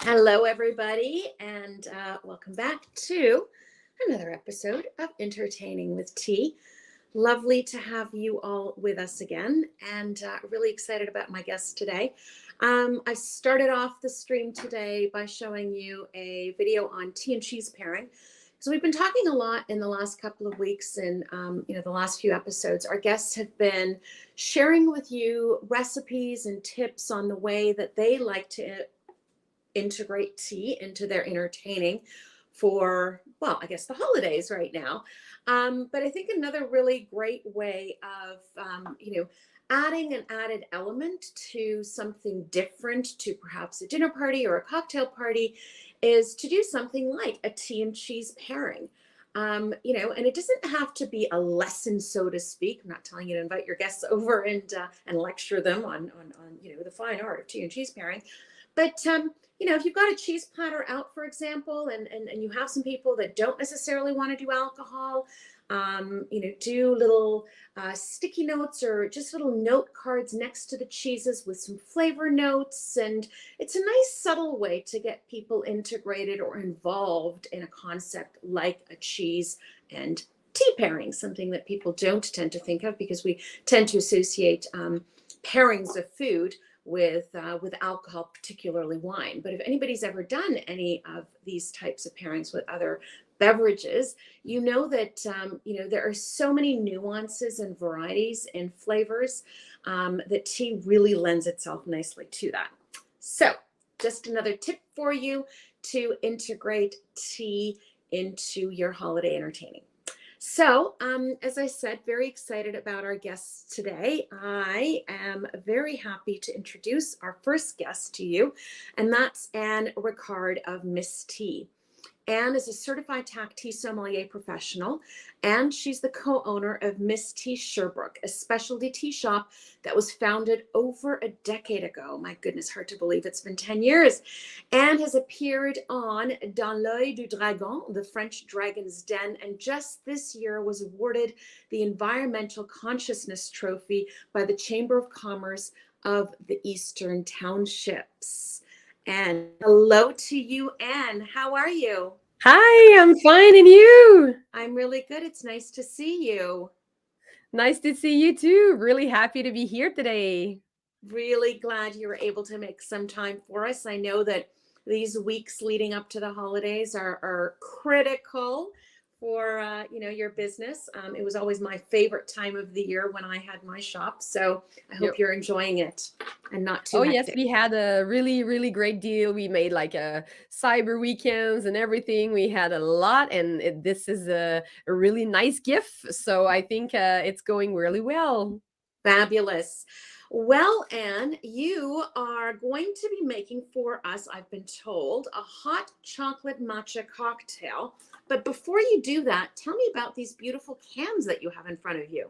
Hello, everybody, and welcome back to another episode of Entertaining with Tea. Lovely to have you all with us again, and really excited about my guest today. I started off the stream today by showing you a video on tea and cheese pairing. So we've been talking a lot in the last couple of weeks, and the last few episodes. Our guests have been sharing with you recipes and tips on the way that they like to integrate tea into their entertaining for, well, I guess the holidays right now. But I think another really great way of, adding an added element to something different, to perhaps a dinner party or a cocktail party, is to do something like a tea and cheese pairing. And it doesn't have to be a lesson, so to speak. I'm not telling you to invite your guests over and lecture them on the fine art of tea and cheese pairing. But if you've got a cheese platter out, for example, and you have some people that don't necessarily want to do alcohol, do little sticky notes or just little note cards next to the cheeses with some flavor notes. And it's a nice subtle way to get people integrated or involved in a concept like a cheese and tea pairing, something that people don't tend to think of because we tend to associate pairings of food with alcohol, particularly wine. But if anybody's ever done any of these types of pairings with other beverages, you know that there are so many nuances and varieties in flavors that tea really lends itself nicely to that. So just another tip for you to integrate tea into your holiday entertaining. So, as I said, very excited about our guests today. I am very happy to introduce our first guest to you, and that's Anne Ricard of MysTea. Anne is a certified tea sommelier professional, and she's the co-owner of MysTea Sherbrooke, a specialty tea shop that was founded over a decade ago. My goodness, hard to believe it's been 10 years. Anne has appeared on Dans l'œil du dragon, the French Dragon's Den, and just this year was awarded the Environmental Consciousness Trophy by the Chamber of Commerce of the Eastern Townships. And hello to you, Anne. How are you? Hi, I'm fine, and you? I'm really good. It's nice to see you. Nice to see you too. Really happy to be here today. Really glad you were able to make some time for us. I know that these weeks leading up to the holidays are critical for your business. It was always my favorite time of the year when I had my shop. So I hope Yep. you're enjoying it and not too Oh yes, hectic. we had a really, really great deal. We made like a cyber weekends and everything. We had a lot, and this is a really nice gift. So I think it's going really well. Fabulous. Well, Anne, you are going to be making for us, I've been told, a hot chocolate matcha cocktail. But before you do that, tell me about these beautiful cans that you have in front of you.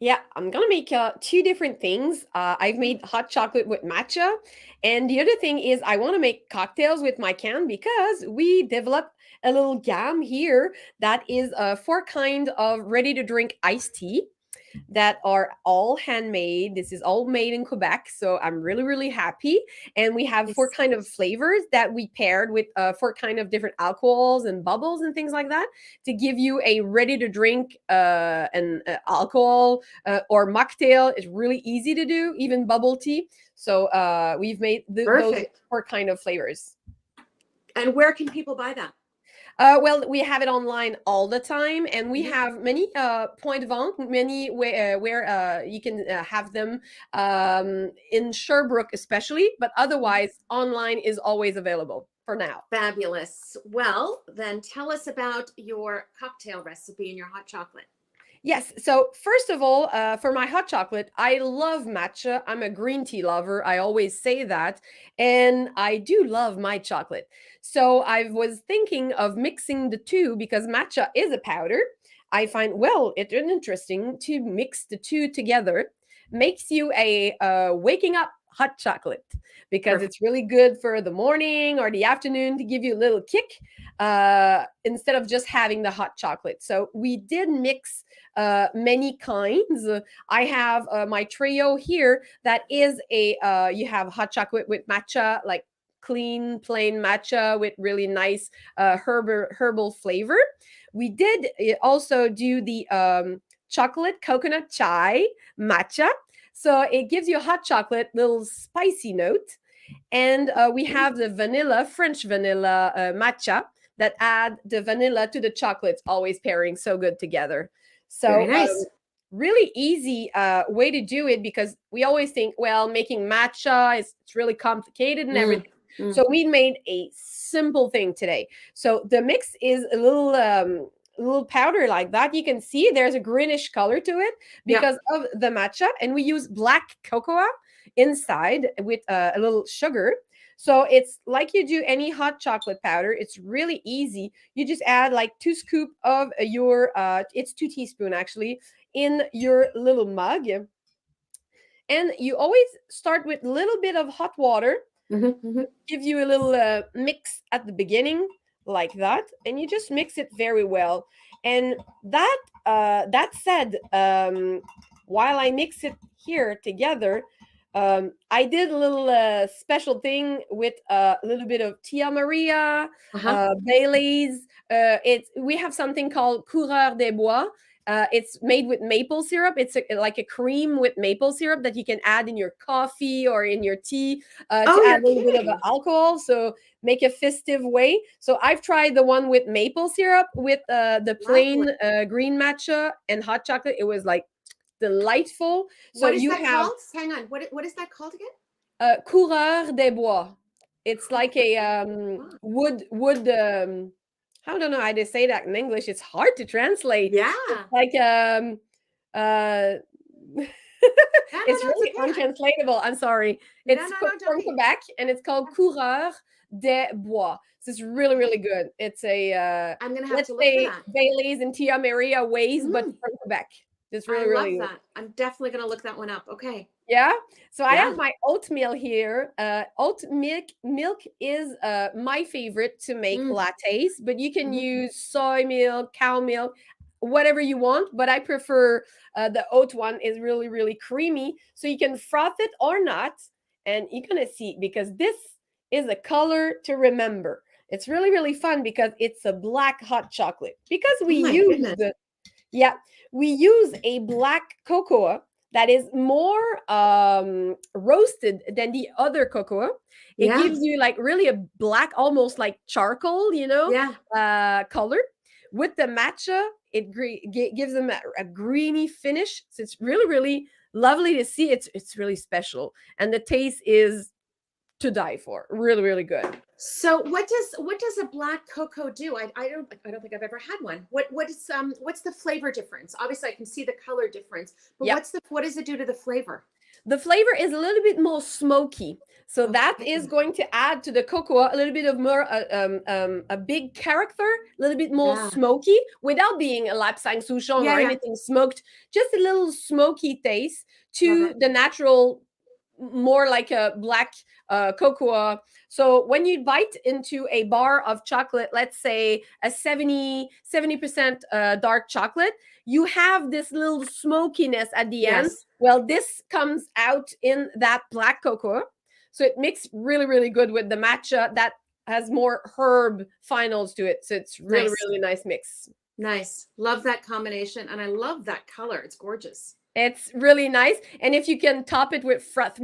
Yeah, I'm gonna make two different things. I've made hot chocolate with matcha, and the other thing is I want to make cocktails with my can because we developed a little gam here that is four kind of ready to drink iced tea that are all handmade. This is all made in Quebec, so I'm really really happy. And we have four Yes. kind of flavors that we paired with four kind of different alcohols and bubbles and things like that to give you a ready to drink an alcohol or mocktail. It's really easy to do, even bubble tea. So we've made those Perfect. four kind of flavors. And where can people buy that? Well, we have it online all the time, and we Mhm. have many point de vente, many where you can have them in Sherbrooke, especially. But Mhm. otherwise, online is always available for now. Fabulous. Well, then tell us about your cocktail recipe and your hot chocolate. Yes. So first of all, for my hot chocolate, I love matcha. I'm a green tea lover. I always say that, and I do love my chocolate. So I was thinking of mixing the two because matcha is a powder. I find well, it's interesting to mix the two together. Makes you a waking up hot chocolate because Perfect. it's really good for the morning or the afternoon to give you a little kick instead of just having the hot chocolate. So we did mix many kinds. I have my trio here that is a you have hot chocolate with matcha, like clean, plain matcha with really nice herbal flavor. We did also do the chocolate coconut chai matcha. So it gives you a hot chocolate, little spicy note. And we have the vanilla, French vanilla matcha that add the vanilla to the chocolates, always pairing so good together. Very So nice. really easy way to do it, because we always think, well, making matcha is it's really complicated and everything. So we made a simple thing today. So the mix is a little powder like that. You can see there's a greenish color to it because of the matcha, and we use black cocoa inside with a little sugar. So it's like you do any hot chocolate powder. It's really easy. You just add like 2 scoop of your it's 2 teaspoon actually in your little mug. And you always start with a little bit of hot water. Give you a little mix at the beginning like that, and you just mix it very well. And that said, while I mix it here together, I did a little special thing with a little bit of Tia Maria, Bailey's. We have something called Coureur des Bois. It's made with maple syrup. It's like a cream with maple syrup that you can add in your coffee or in your tea to add a little bit of alcohol. So make a festive way. So I've tried the one with maple syrup with the plain green matcha and hot chocolate. It was like delightful. So what is that called? Hang on. What is that called again? Coureur des Bois. It's like a wood. I don't know how to say that in English. It's hard to translate. Yeah. It's like it's really untranslatable. I'm sorry. It's from Quebec, and it's called Coureur des Bois. So it's really, really good. It's a I'm gonna have to look for that. Bailey's and Tia Maria ways, but from Quebec. It's really, really love that. I'm definitely gonna look that one up. Okay. Yeah. So I have my oatmeal here. Oat milk is my favorite to make lattes, but you can use soy milk, cow milk, whatever you want. But I prefer the oat one. Is really, really creamy. So you can froth it or not, and you're gonna see, because this is a color to remember. It's really, really fun because it's a black hot chocolate. Because we use a black cocoa that is more roasted than the other cocoa. It gives you like really a black, almost like charcoal, color. With the matcha, it gives them a greeny finish. So it's really, really lovely to see. It's really special, and the taste is to die for. Really, really good. So what does a black cocoa do? I don't think I've ever had one. What's the flavor difference? Obviously I can see the color difference, but what does it do to the flavor? The flavor is a little bit more smoky. So that is going to add to the cocoa a little bit of more a big character, a little bit more smoky, without being a lapsang souchong or anything smoked. Just a little smoky taste to the natural, more like a black cocoa. So when you bite into a bar of chocolate, let's say a 70% dark chocolate, you have this little smokiness at the end. Well, this comes out in that black cocoa. So it mixes really, really good with the matcha that has more herb finals to it. So it's really, really nice mix. Nice. Love that combination. And I love that color. It's gorgeous. It's really nice. And if you can top it with frothed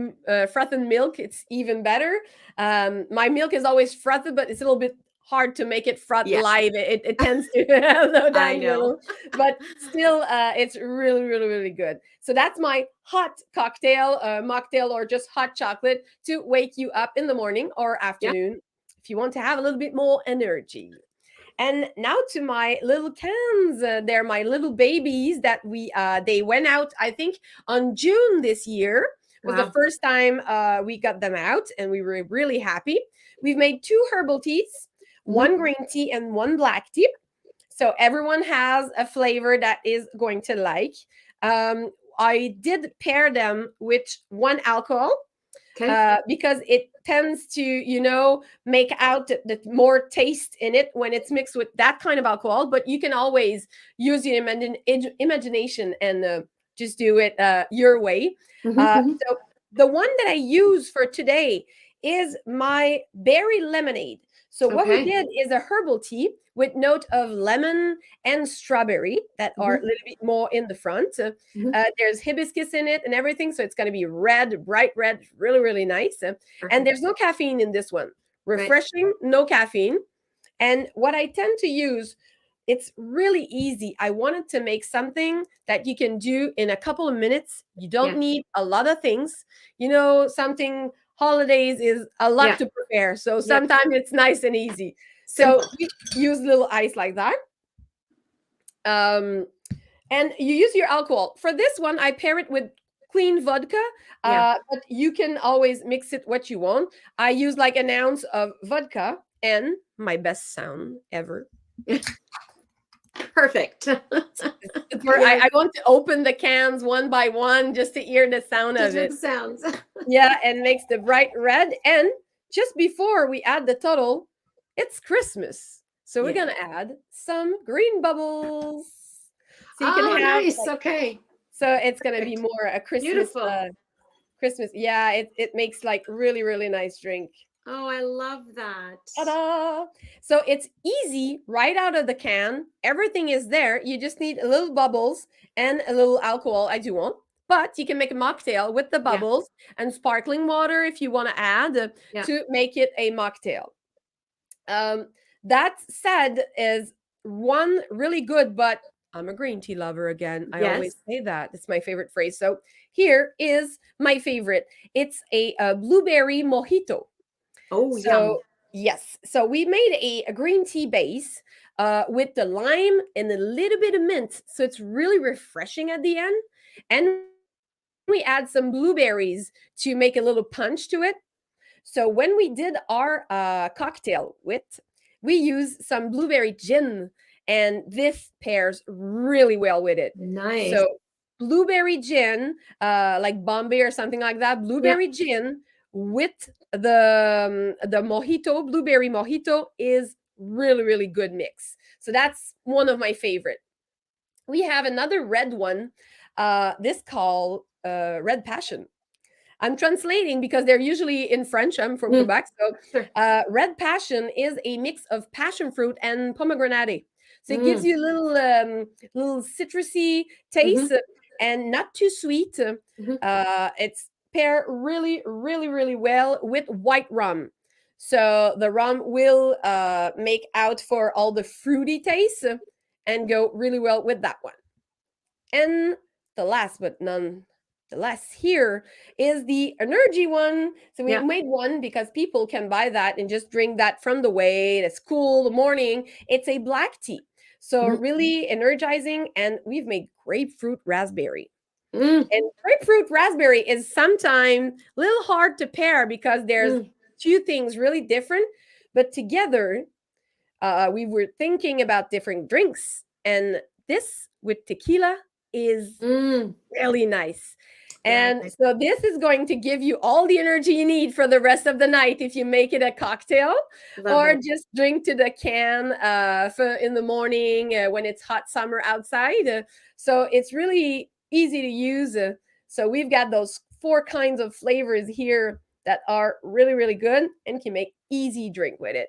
milk, it's even better. My milk is always frothed, but it's a little bit hard to make it froth live. It tends to low down a little. But still, it's really, really, really good. So that's my hot cocktail, mocktail, or just hot chocolate to wake you up in the morning or afternoon if you want to have a little bit more energy. And now to my little cans. They're my little babies that they went out, I think, on June this year. Was the first time we got them out, and we were really happy. We've made 2 herbal teas, 1 green tea and 1 black tea. So everyone has a flavor that is going to like. I did pair them with 1 alcohol. Because it tends to, make out the more taste in it when it's mixed with that kind of alcohol. But you can always use your imagination and just do it your way. So the one that I use for today is my berry lemonade. So what we Okay. did is a herbal tea with note of lemon and strawberry that are a Mm-hmm. little bit more in the front. Mm-hmm. There's hibiscus in it and everything, so it's going to be red, bright red, really, really nice. And Perfect. there's no caffeine in this one. Right. Refreshing, no caffeine. And what I tend to use, it's really easy. I wanted to make something that you can do in a couple of minutes. You don't Yeah. need a lot of things. Something holidays is a lot Yeah. to prepare. So Yep. sometimes it's nice and easy. So Simple. we use little ice like that. And you use your alcohol. For this one, I pair it with clean vodka, Yeah. but you can always mix it what you want. I use like an ounce of vodka and my best sound ever. Perfect. Where Yes. I want to open the cans one by one just to hear the sound Just of with it. the sounds. Yeah, and makes the bright red. And just before we add the total, it's Christmas. So we're Yeah. going to add some green bubbles. So you can Oh, have nice. like, Okay. so it's going to be Perfect. more a Beautiful. Christmas. Yeah, it makes like really, really nice drink. Oh, I love that. Ta-da! So it's easy right out of the can. Everything is there. You just need a little bubbles and a little alcohol as you want. But you can make a mocktail with the Yeah. bubbles and sparkling water if you want to add Yeah. to make it a mocktail. That said, is one really good, but I'm a green tea lover again. I always Yes. say that. It's my favorite phrase. So here is my favorite. It's a blueberry mojito. Oh, yum. So yes, so we made a green tea base with the lime and a little bit of mint, so it's really refreshing at the end. And we add some blueberries to make a little punch to it. So when we did our cocktail with, we use some blueberry gin, and this pairs really well with it. Nice. So blueberry gin, like Bombay or something like that, Yeah. blueberry gin with the mojito, blueberry mojito is really, really good mix. So that's one of my favorite. We have another red one, this called Red Passion. I'm translating because they're usually in French. I'm from Mm, Quebec. So, sure. red passion is a mix of passion fruit and pomegranate. So it gives Mm, you a little citrusy mm-hmm, taste and not too sweet. mm-hmm. It's pair really, really, really well with white rum. So the rum will make out for all the fruity taste and go really well with that one. And the last but none the less here is the energy one. So we Yeah. made one because people can buy that and just drink that from the way. It's cool the morning. It's a black tea. So Mm, really energizing. And we've made grapefruit raspberry. mm, And grapefruit raspberry is sometimes a little hard to pair because there's mm, two things really different. But together, we were thinking about different drinks. And this with tequila is mm. really nice. Yeah. And so this is going to give you all the energy you need for the rest of the night if you make it a cocktail Love or it. just drink to the can for in the morning when it's hot summer outside. So it's really easy to use. So we've got those 4 kinds of flavors here that are really, really good and can make easy drink with it.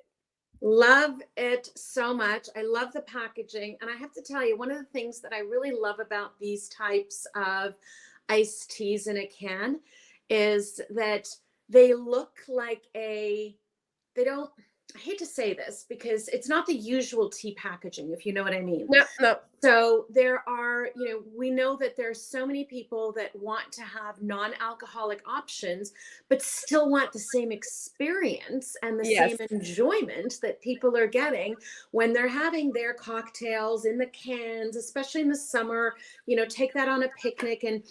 Love it so much. I love the packaging. And I have to tell you, one of the things that I really love about these types of iced teas in a can is that they look like they don't, I hate to say this because it's not the usual tea packaging, if you know what I mean. No, no. So there are, we know that there's so many people that want to have non-alcoholic options, but still want the same experience and the Yes. same enjoyment that people are getting when they're having their cocktails in the cans, especially in the summer, take that on a picnic and,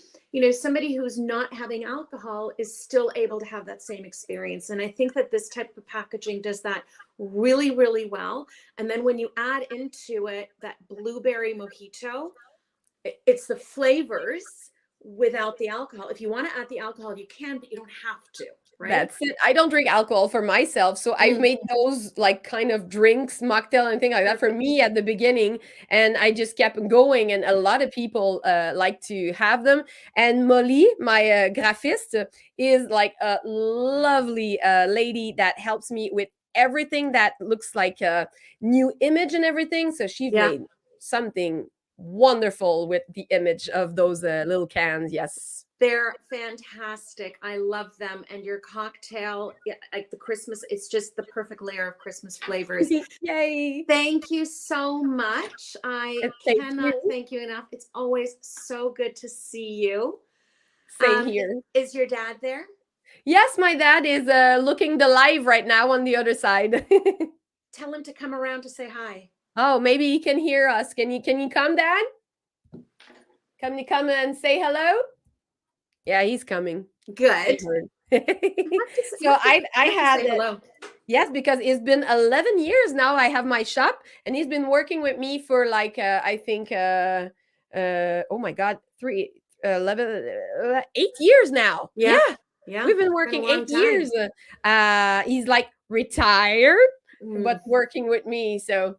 somebody who's not having alcohol is still able to have that same experience. And I think that this type of packaging does that really, really well. And then when you add into it that blueberry mojito, it's the flavors without the alcohol. If you want to add the alcohol, you can, but you don't have to, right? That's it. I don't drink alcohol for myself, so I've made those like kind of drinks, mocktail and things like that for me at the beginning, and I just kept going. And a lot of people like to have them. And Molly, my graphist, is like a lovely lady that helps me with everything that looks like a new image and everything. So she's Yeah. made something wonderful with the image of those little cans. Yes. They're fantastic. I love them. And your cocktail, like the Christmas, it's just the perfect layer of Christmas flavors. Yay. Thank you so much. I Thank cannot you. thank you enough. It's always so good to see you. Same here. Is your dad there? Yes, my dad is looking the live right now on the other side. Tell him to come around to say hi. Oh, maybe he can hear us. Can you come, Dad? Can you come and say hello? Yeah, he's coming. Good. So I had hello. Yes, because it's been 11 years now. I have my shop, and he's been working with me for like I think oh my God, 8 years now. Yeah. We've been working 8 years. He's like retired, but working with me. So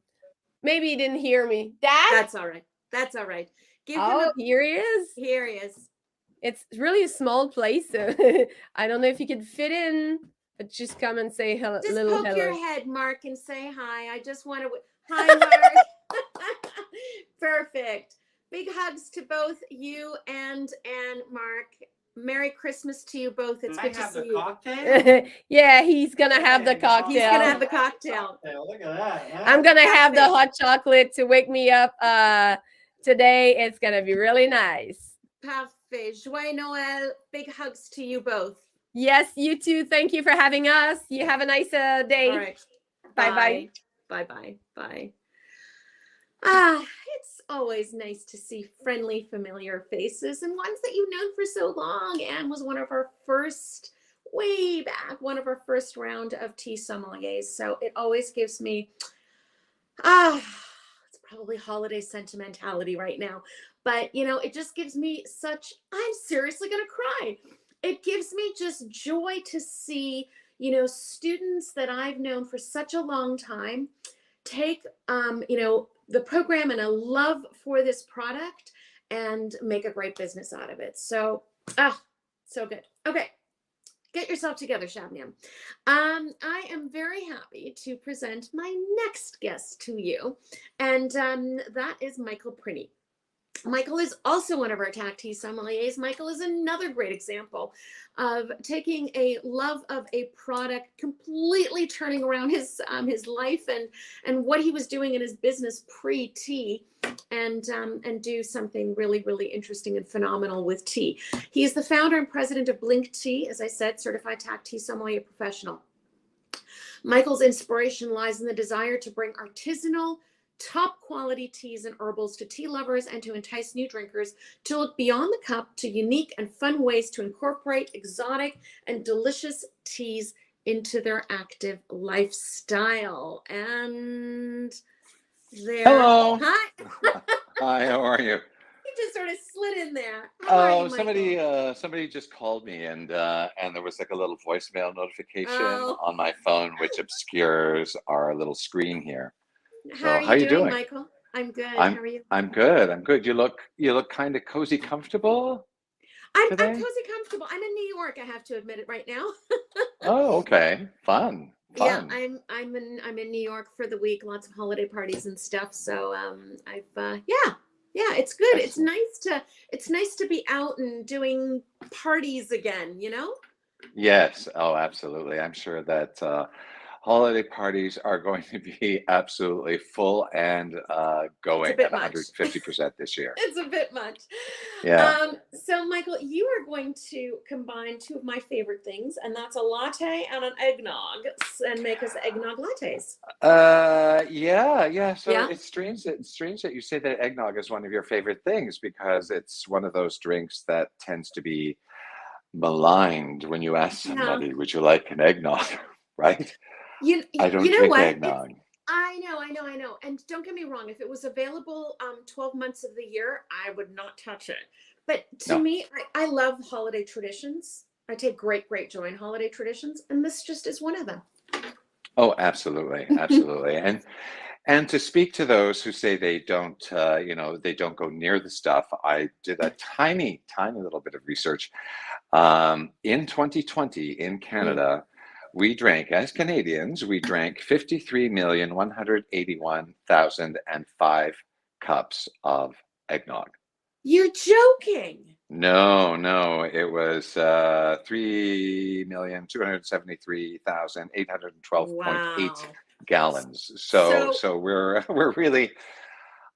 maybe he didn't hear me. Dad? That's all right. That's all right. Here he is. Here he is. It's really a small place. So I don't know if you could fit in, but just come and say hello. Just little poke hello. your head, Mark, and say hi. I just want to. Hi, Mark. Perfect. Big hugs to both you and Mark. Merry Christmas to you both. It's good to see you. Cocktail? Yeah, he's gonna have the cocktail. He's gonna have the cocktail. Look at that. I'm gonna have the hot chocolate to wake me up today. It's gonna be really nice. Parfait. Joyeux Noël. Big hugs to you both. Yes, you too. Thank you for having us. You have a nice day. All right. Bye-bye. Bye-bye. Bye. It's always nice to see friendly, familiar faces and ones that you've known for so long. Anne was one of our first, way back, one of our first round of tea sommeliers. So it always gives me, it's probably holiday sentimentality right now. But, it just gives me I'm seriously going to cry. It gives me just joy to see, students that I've known for such a long time take, the program and a love for this product and make a great business out of it. So, so good. Okay. Get yourself together, Shabnam. I am very happy to present my next guest to you. And that is Michael Prini. Michael is also one of our TAC tea sommeliers. Michael is another great example of taking a love of a product, completely turning around his life and what he was doing in his business pre-tea, and do something really, really interesting and phenomenal with tea. He is the founder and president of Blink Tea, as I said, certified TAC tea sommelier professional. Michael's inspiration lies in the desire to bring artisanal, top quality teas and herbals to tea lovers and to entice new drinkers to look beyond the cup to unique and fun ways to incorporate exotic and delicious teas into their active lifestyle. And there. Hello. Hi. Hi, how are you? You just sort of slid in there. How are you, Michael? Somebody just called me and there was like a little voicemail notification on my phone which obscures our little screen here. How are you doing, Michael? I'm good. How are you? I'm good. You look kind of cozy, comfortable. I'm cozy, comfortable. I'm in New York. I have to admit it right now. Oh, okay. Fun. Yeah, I'm in New York for the week. Lots of holiday parties and stuff. So it's good. Excellent. It's nice to be out and doing parties again. Yes. Oh, absolutely. I'm sure that holiday parties are going to be absolutely full and going at 150% this year. It's a bit much. Yeah. So, Michael, you are going to combine two of my favorite things, and that's a latte and an eggnog, and make us eggnog lattes. Yeah. So it's strange that you say that eggnog is one of your favorite things, because it's one of those drinks that tends to be maligned when you ask somebody, would you like an eggnog, right? I don't drink eggnog. I know. And don't get me wrong, if it was available 12 months of the year, I would not touch it. But to No. me, I love holiday traditions. I take great, great joy in holiday traditions, and this just is one of them. Oh, absolutely, absolutely. And to speak to those who say they don't, they don't go near the stuff, I did a tiny, tiny little bit of research. In 2020 in Mm. Canada, we drank, as Canadians, we drank 53,181,005 cups of eggnog. You're joking. No, it was 3,273,812.8 Wow. gallons. So So so we're really,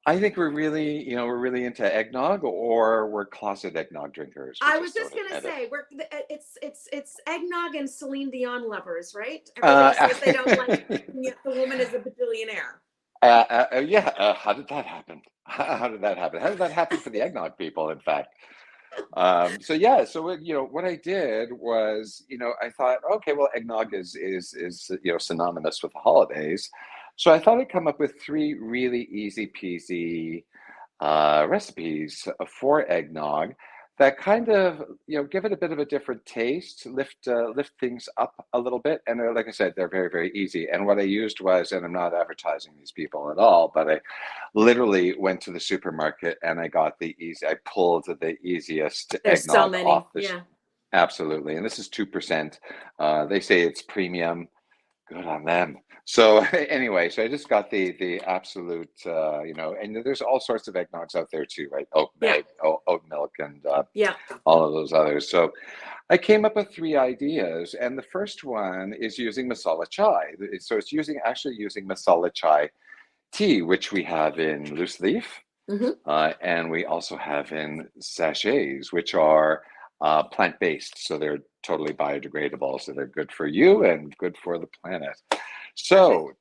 I think we're really, we're really into eggnog, or we're closet eggnog drinkers. We I was just just don't gonna admit it. say it's eggnog and Celine Dion lovers, right? Everybody Uh, says they don't like it, and yet the woman is a bajillionaire. yeah. How did that happen? How did that happen? How did that happen for the eggnog people, in fact? So yeah, so what I did was, I thought, okay, well, eggnog is synonymous with the holidays, so I thought I'd come up with three really easy peasy recipes for eggnog that kind of give it a bit of a different taste, lift things up a little bit, and like I said, they're very, very easy. And what I used was, and I'm not advertising these people at all, but I literally went to the supermarket and I pulled the easiest There's so eggnog many. off the. Yeah. Absolutely, and this is 2%. They say it's premium. Good on them. So anyway, so I just got the absolute, and there's all sorts of eggnogs out there too, right? Yeah. Oat milk, and Yeah. all of those others. So I came up with three ideas, and the first one is using masala chai. So it's actually using masala chai tea, which we have in loose leaf, Hmm. and we also have in sachets, which are plant-based. So they're totally biodegradable. So they're good for you and good for the planet. Perfect. So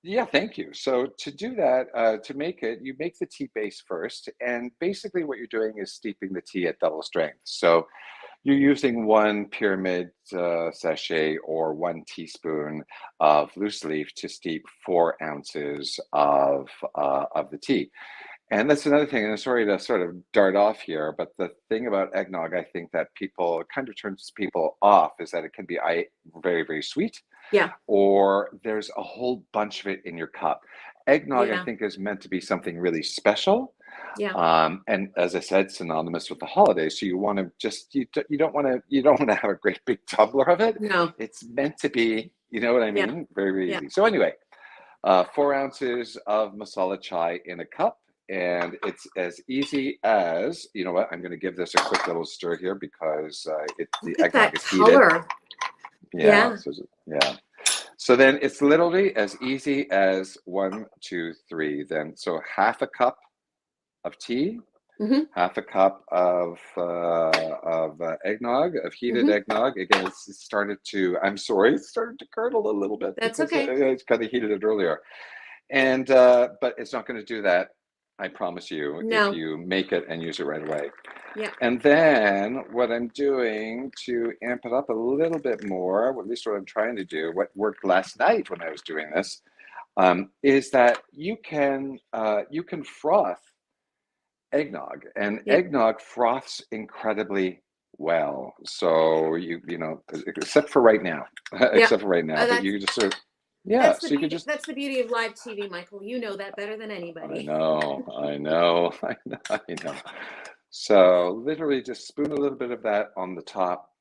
yeah, thank you. So to do that, to make it, you make the tea base first. And basically what you're doing is steeping the tea at double strength. So you're using one pyramid sachet or 1 teaspoon of loose leaf to steep 4 ounces of the tea. And that's another thing, and I'm sorry to sort of dart off here, but the thing about eggnog, I think that people kind of turns people off, is that it can be very, very sweet, Yeah. or there's a whole bunch of it in your cup. Eggnog, I Yeah. think, is meant to be something really special. Yeah. And as I said, synonymous with the holidays. So you want to you don't want to have a great big tumbler of it. No. It's meant to be, you know what I Yeah. mean? Very, very Yeah. easy. So anyway, 4 ounces of masala chai in a cup. And it's as easy as, you know what, I'm going to give this a quick little stir here because the Look at eggnog that is heated. color. Yeah. Yeah. Yeah. So then it's literally as easy as 1, 2, 3. Then so half a cup of tea, Hmm. half a cup of eggnog, of heated Hmm. eggnog. Again, it started to. I'm sorry, it started to curdle a little bit That's because okay. it's kind of heated it earlier. And but it's not going to do that, I promise you, if No. you make it and use it right away. Yeah. And then what I'm doing to amp it up a little bit more, or at least what I'm trying to do, what worked last night when I was doing this, is that you can froth eggnog, and Yeah. eggnog froths incredibly well. So except for right now, Yeah. except for right now, but That's you can just sort of, yeah. So you can just. That's the beauty of live TV, Michael. You know that better than I anybody. know, I know, I know. So literally just spoon a little bit of that on the top.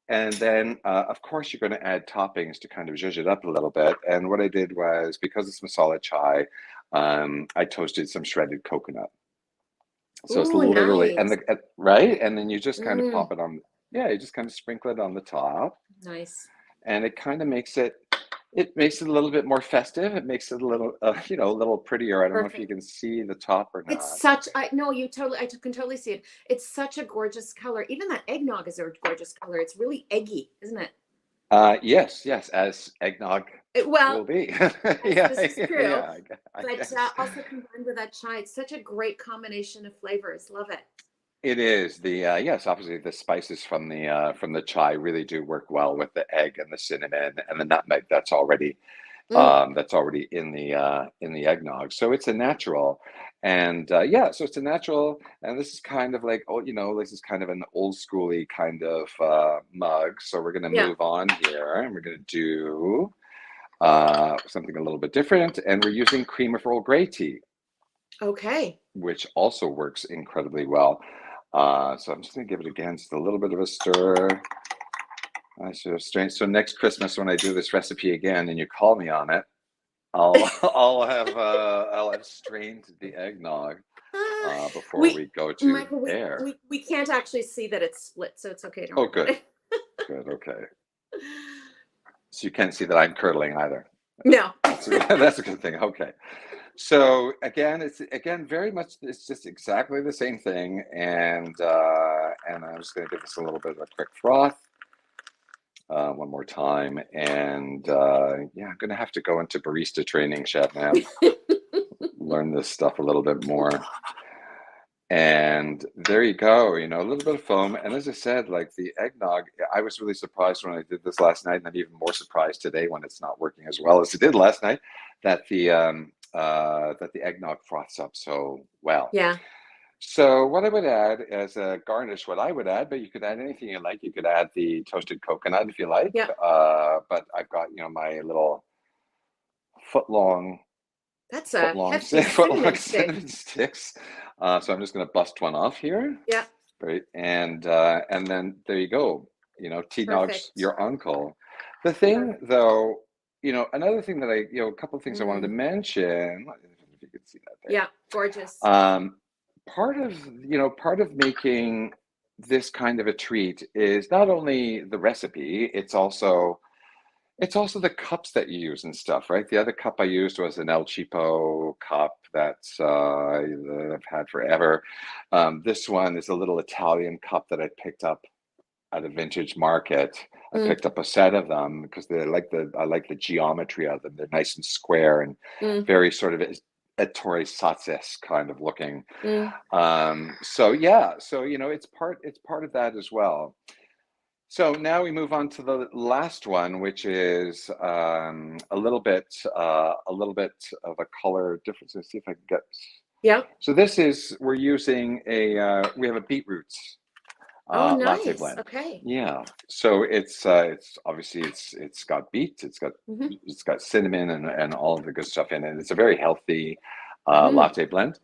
And then, of course, you're going to add toppings to kind of zhuzh it up a little bit. And what I did was, because it's masala chai, I toasted some shredded coconut. So it's Ooh, literally, nice. right? And then you just kind of Mm, pop it on, yeah, you just kind of sprinkle it on the top. nice. And it kind of makes it a little bit more festive. It makes it a little, a little prettier. I don't know if you Perfect. can see the top or It's not. such I no, you totally can totally see it. It's such a gorgeous color. Even that eggnog is a gorgeous color. It's really eggy, isn't it? Yes, as eggnog Well, will be. yes, Yeah, this is true. yeah, I But guess. also combined with that chai, it's such a great combination of flavors. Love it. It is yes, obviously the spices from the chai really do work well with the egg and the cinnamon and the nutmeg that's already that's already in the eggnog. So it's a natural, and yeah, so it's a natural, and this is kind of like, oh, this is kind of an old schooly kind of mug. So we're gonna Yeah. move on here, and we're gonna do something a little bit different, and we're using cream of Earl Grey tea, Okay. which also works incredibly well. So I'm just gonna give it again just a little bit of a stir. I should have strained. So next Christmas, when I do this recipe again, and you call me on it, I'll have strained the eggnog before we go to Michael, air. we can't actually see that it's split, so it's okay. Don't Oh, worry good, about good, okay. So you can't see that I'm curdling either. No. That's a good thing. Okay. So again, it's very much, it's just exactly the same thing, and I'm just going to give this a little bit of a quick froth. One more time, and yeah, I'm gonna have to go into barista training, chef, man. Learn this stuff a little bit more. And there you go, a little bit of foam. And as I said, like the eggnog, I was really surprised when I did this last night, and I'm even more surprised today when it's not working as well as it did last night, that the eggnog froths up so well. Yeah. So what I would add as a garnish, what I would add, but you could add anything you like. You could add the toasted coconut if you like. Yeah. But I've got, my little foot-long That's a hefty cinnamon cinnamon sticks. So I'm just going to bust one off here. Yeah. Right. And then there you go. Tea Dog's your uncle. The thing, though, another thing that a couple of things I wanted to mention. If you could see that there. Yeah. Gorgeous. Part of making this kind of a treat is not only the recipe, it's also the cups that you use and stuff, right? The other cup I used was an El Cheapo cup that I've had forever. This one is a little Italian cup that I picked up at a vintage market. I picked up a set of them because I like the geometry of them. They're nice and square and very sort of Ettore Satsess kind of looking. So yeah, so it's part of that as well. So now we move on to the last one, which is a little bit of a color difference. Let's see if I can get. Yeah. So we're using we have a beetroots nice. latte blend. Okay. Yeah. So it's obviously it's got beet, it's got cinnamon and all of the good stuff in it. It's a very healthy latte blend.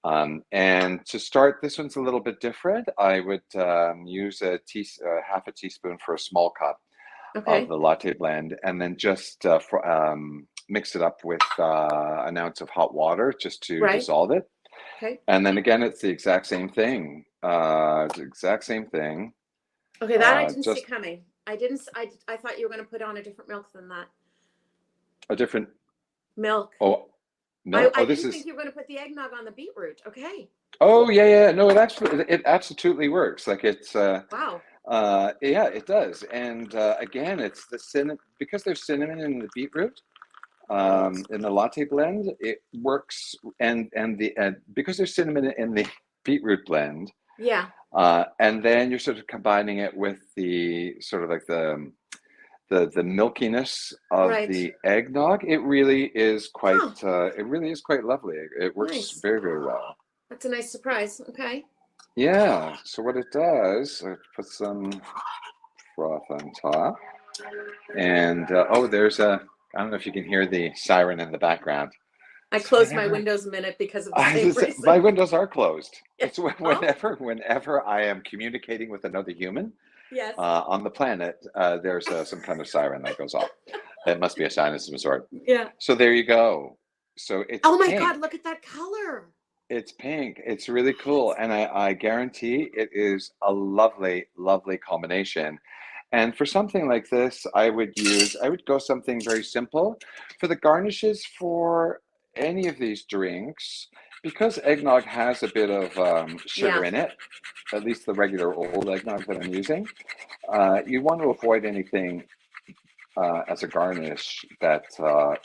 And to start, this one's a little bit different. I would use half a teaspoon for a small cup of the latte blend, and then just mix it up with an ounce of hot water just to dissolve it. Okay. And then again, it's the exact same thing. It's the exact same thing. Okay, that I didn't see coming. I thought you were going to put on a different milk than that. A different milk. Oh. No, I didn't think you were going to put the eggnog on the beetroot. Okay. Oh yeah. No, it absolutely works. Like it's wow. Yeah, it does. And again, it's the cinnamon, because there's cinnamon in the beetroot, in the latte blend. It works, and because there's cinnamon in the beetroot blend. Yeah. And then you're sort of combining it with the sort of like the milkiness of the eggnog. It really is quite lovely. It works very, very well. That's a nice surprise. Okay. Yeah. So what it does, I put some froth on top, and there's I don't know if you can hear the siren in the background. I closed my windows a minute because of the same reason. My windows are closed. It's whenever I am communicating with another human. Yes. On the planet, there's some kind of siren that goes off. It must be a sign of some sort. Yeah. So there you go. So it's oh my pink. God, look at that color. It's pink. It's really cool. And I guarantee it is a lovely, lovely combination. And for something like this, I would go something very simple. For the garnishes for any of these drinks, because eggnog has a bit of sugar in it, at least the regular old eggnog that I'm using, you want to avoid anything as a garnish that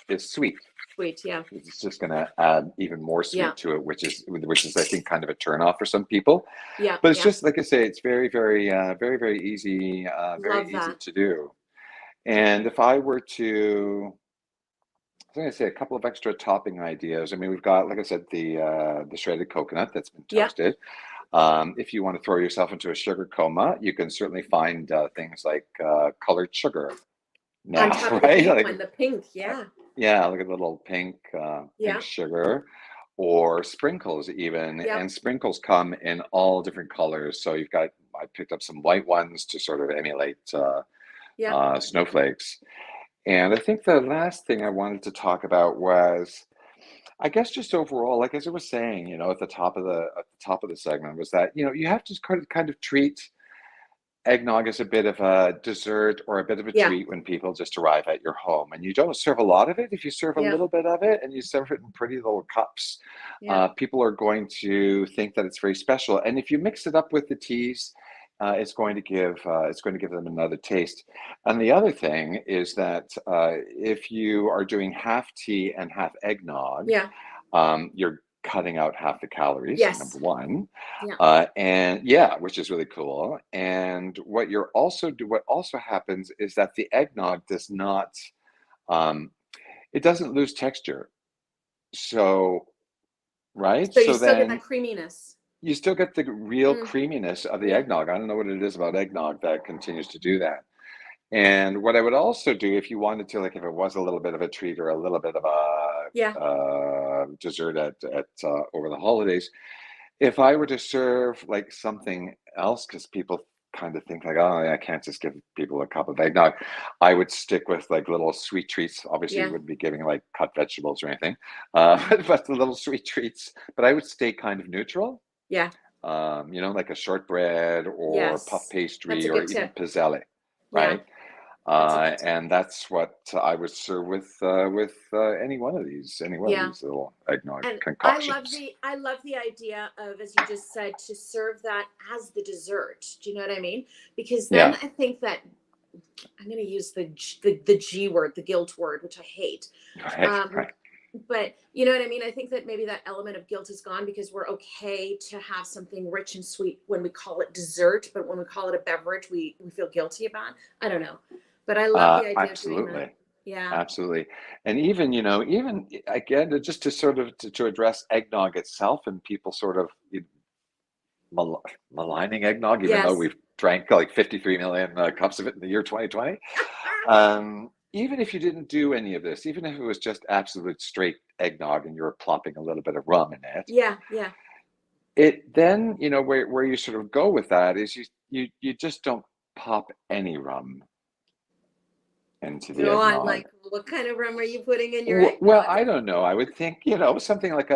is sweet. Sweet, yeah. It's just going to add even more sweet to it, which is I think kind of a turnoff for some people. Yeah. But it's just like I say, it's very, very, very, very easy, very easy to do. And if I were to was going to say a couple of extra topping ideas. I mean, we've got, like I said, the shredded coconut that's been Yeah. toasted. If you want to throw yourself into a sugar coma, you can certainly find things like colored sugar now, On top of right? the pink Like, one, the pink, yeah. yeah, like a little pink Yeah. sugar, or sprinkles even. Yeah. And sprinkles come in all different colors. So I picked up some white ones to sort of emulate Yeah. snowflakes. And I think the last thing I wanted to talk about was, I guess, just overall, like as I was saying, at the top of the segment, was that, you have to kind of treat eggnog as a bit of a dessert or a bit of a Yeah. treat when people just arrive at your home. And you don't serve a lot of it. If you serve a Yeah. little bit of it and you serve it in pretty little cups, Yeah. people are going to think that it's very special. And if you mix it up with the teas, it's going to give them another taste. And the other thing is that if you are doing half tea and half eggnog, Yeah. you're cutting out half the calories, Yes. number one. Yeah. And yeah, which is really cool. And what also happens is that the eggnog does not, it doesn't lose texture. So, right? So you So still get then that creaminess. you still get the real Mm. creaminess of the Yeah. eggnog. I don't know what it is about eggnog that continues to do that. And what I would also do, if you wanted to, like if it was a little bit of a treat or a little bit of Yeah. a dessert at over the holidays, if I were to serve like something else, because people kind of think like, oh, I can't just give people a cup of eggnog, I would stick with like little sweet treats. Obviously, you Yeah. wouldn't be giving like cut vegetables or anything, but the little sweet treats. But I would stay kind of neutral. Yeah. Like a shortbread or puff Yes. That's pastry a or good even tip. pizzelle, Yeah. right? That's a good tip. And that's what I would serve with any one of these Yeah. little eggnog And concoctions. I love the idea of, as you just said, to serve that as the dessert. Do you know what I mean? Because then Yeah, I think that I'm going to use the G word, the guilt word, which I hate. right, right. But you know what I mean? I think that maybe that element of guilt is gone because we're okay to have something rich and sweet when we call it dessert, but when we call it a beverage, we feel guilty about. I don't know. But I love the idea of doing that. Absolutely. Yeah. Absolutely. And even again, just to sort of to address eggnog itself and people sort of maligning eggnog, even though Yes. we've drank like 53 million cups of it in the year 2020. Even if you didn't do any of this, even if it was just absolute straight eggnog and you were plopping a little bit of rum in it, Yeah. Yeah. it then, where you sort of go with that is you just don't pop any rum into the Go on. eggnog. Like, what kind of rum are you putting in your Well, eggnog? I don't know. I would think, something like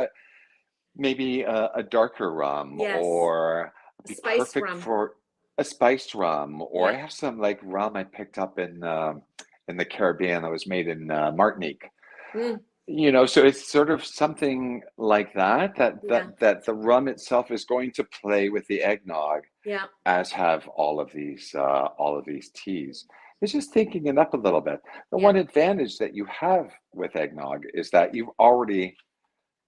maybe a darker rum, Yes. or be Spiced perfect rum. for a spiced rum, or I Yeah. have some like rum I picked up in the Caribbean that was made in Martinique. Mm, So it's sort of something like that, yeah. that the rum itself is going to play with the eggnog, Yeah. as have all of these teas. It's just thinking it up a little bit. The Yeah. one advantage that you have with eggnog is that you've already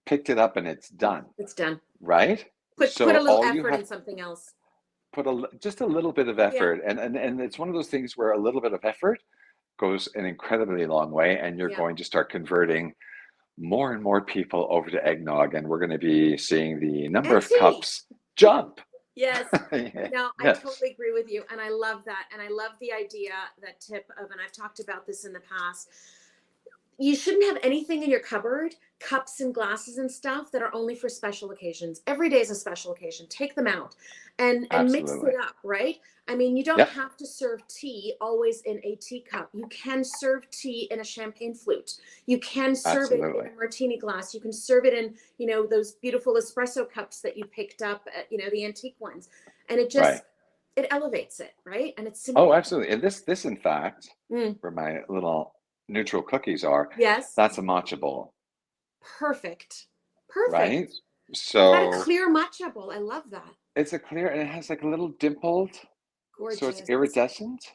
picked it up and it's done, It's done. right? Put So a little all you effort in have something else. put just a little bit of Yeah. effort, and it's one of those things where a little bit of effort goes an incredibly long way, and you're Yeah. going to start converting more and more people over to eggnog, and we're going to be seeing the number And of tea. cups jump. Yes. No, I Yes, totally agree with you. And I love that. And I love the idea, that tip of, and I've talked about this in the past, you shouldn't have anything in your cupboard, cups and glasses and stuff, that are only for special occasions. Every day is a special occasion. Take them out and mix absolutely. it up, right? I mean, you don't Yep, have to serve tea always in a teacup. You can serve tea in a champagne flute. You can serve it in absolutely. a martini glass. You can serve it in, those beautiful espresso cups that you picked up at, the antique ones. And Right. it elevates it, right? And it's Oh, simple. absolutely. And this in fact, Mm, where my little neutral cookies are, yes. that's a matcha bowl, Perfect. right? Perfect. Is that a So clear matcha bowl? I love that. it's a clear, and it has like a little dimpled, so it's Gorgeous. iridescent,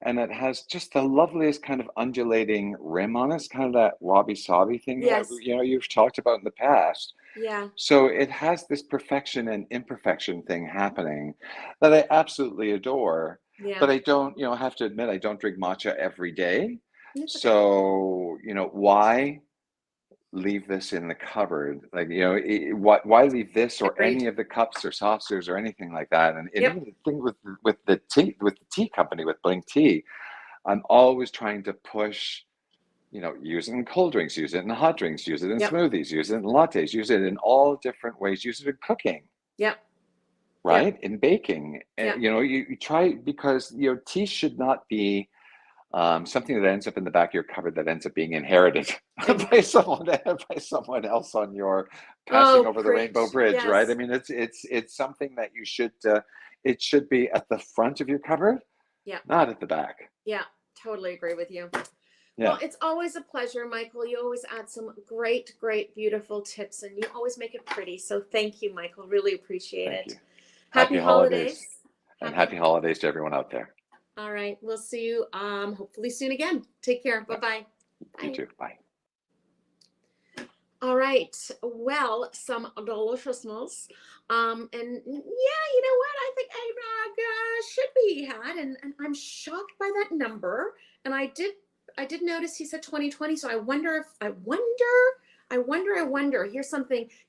and it has just the loveliest kind of undulating rim on it. It's kind of that wabi-sabi thing that Yes. you've talked about in the past. Yeah. So it has this perfection and imperfection thing happening that I absolutely adore. Yeah. But I don't, have to admit, I don't drink matcha every day. It's okay. So, why leave this in the cupboard? Like, why leave this or Agreed. any of the cups or saucers or anything like that? And Yep. even the thing with the tea company, with Blink Tea, I'm always trying to push, use it in cold drinks, use it in hot drinks, use it in Yep. smoothies, use it in lattes, use it in all different ways, use it in cooking. Yep. Right? Yep. In baking. Yep. You try, because tea should not be something that ends up in the back of your cupboard that ends up being inherited by someone else on your passing over the Rainbow Bridge, yes. right? I mean, it's something that you should it should be at the front of your cupboard, not at the back. Yeah, totally agree with you. Yeah. Well, it's always a pleasure, Michael. You always add some great, beautiful tips, and you always make it pretty. So thank you, Michael. Really appreciate Thank it. you. Happy holidays. And happy holidays to everyone out there. All right. We'll see you hopefully soon again. Take care. Bye-bye. You too. Bye. All right. Well, some deliciousness. And yeah, you know what? I think eggnog should be had, and I'm shocked by that number. And I did notice he said 2020, so I wonder.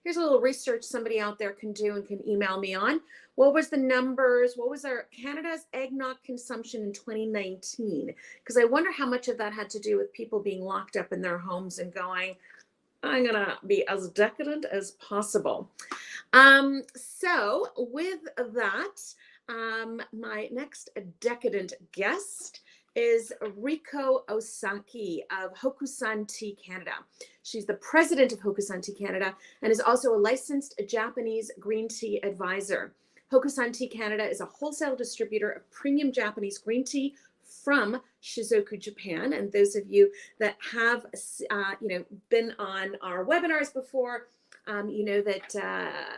Here's a little research somebody out there can do and can email me on. What was the numbers? What was our Canada's eggnog consumption in 2019? Because I wonder how much of that had to do with people being locked up in their homes and going, I'm going to be as decadent as possible. So with that, my next decadent guest is Rikko Osaki of Hokusan Tea Canada. She's the president of Hokusan Tea Canada and is also a licensed Japanese green tea advisor. Hokusan Tea Canada is a wholesale distributor of premium Japanese green tea from Shizuoka, Japan. And those of you that have, been on our webinars before, you know that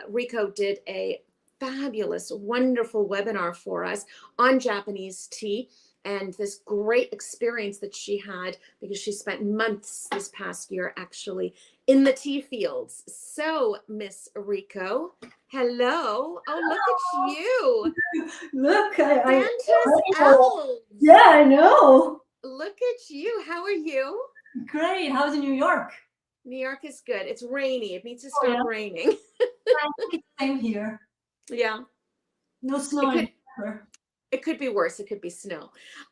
Rikko did a fabulous, wonderful webinar for us on Japanese tea. And this great experience that she had because she spent months this past year actually in the tea fields. So, Miss Rikko, hello. Oh, look at you. Look, Santa's elves. Yeah, I know. Look at you. How are you? Great. How's New York? New York is good. It's rainy. It needs to stop raining. I think it's the same here. Yeah. No snow anymore. It could be worse. It could be snow.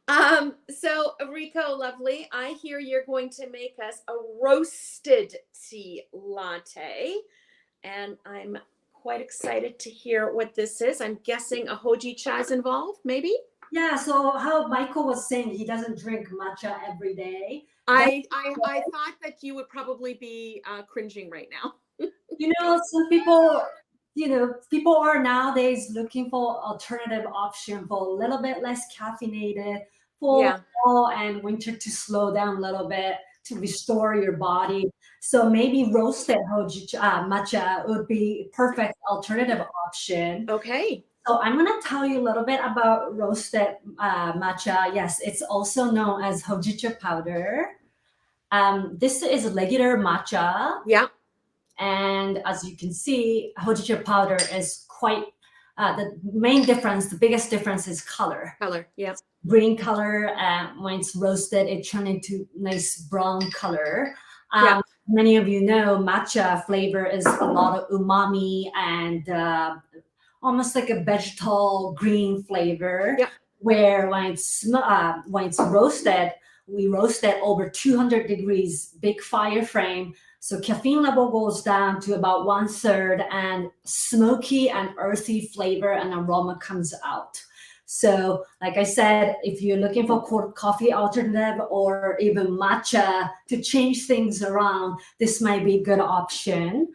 So Rikko, lovely. I hear you're going to make us a roasted tea latte. And I'm quite excited to hear what this is. I'm guessing a hojicha is involved, maybe? Yeah, so how Michael was saying he doesn't drink matcha every day. I thought that you would probably be cringing right now. Some people... people are nowadays looking for alternative option for a little bit less caffeinated, for fall and winter to slow down a little bit, to restore your body. So maybe roasted matcha would be perfect alternative option. Okay. So I'm going to tell you a little bit about roasted matcha. Yes, it's also known as hojicha powder. This is regular matcha. Yeah. And as you can see, hojicha powder is quite, the main difference, the biggest difference is color. Color, yeah. Green color, when it's roasted, it turns into nice brown color. Many of you know matcha flavor is a lot of umami and almost like a vegetal green flavor. Yeah. Where when it's roasted, we roast it over 200 degrees, big fire frame. So caffeine level goes down to about 1/3 and smoky and earthy flavor and aroma comes out. So like I said, if you're looking for coffee alternative or even matcha to change things around, this might be a good option.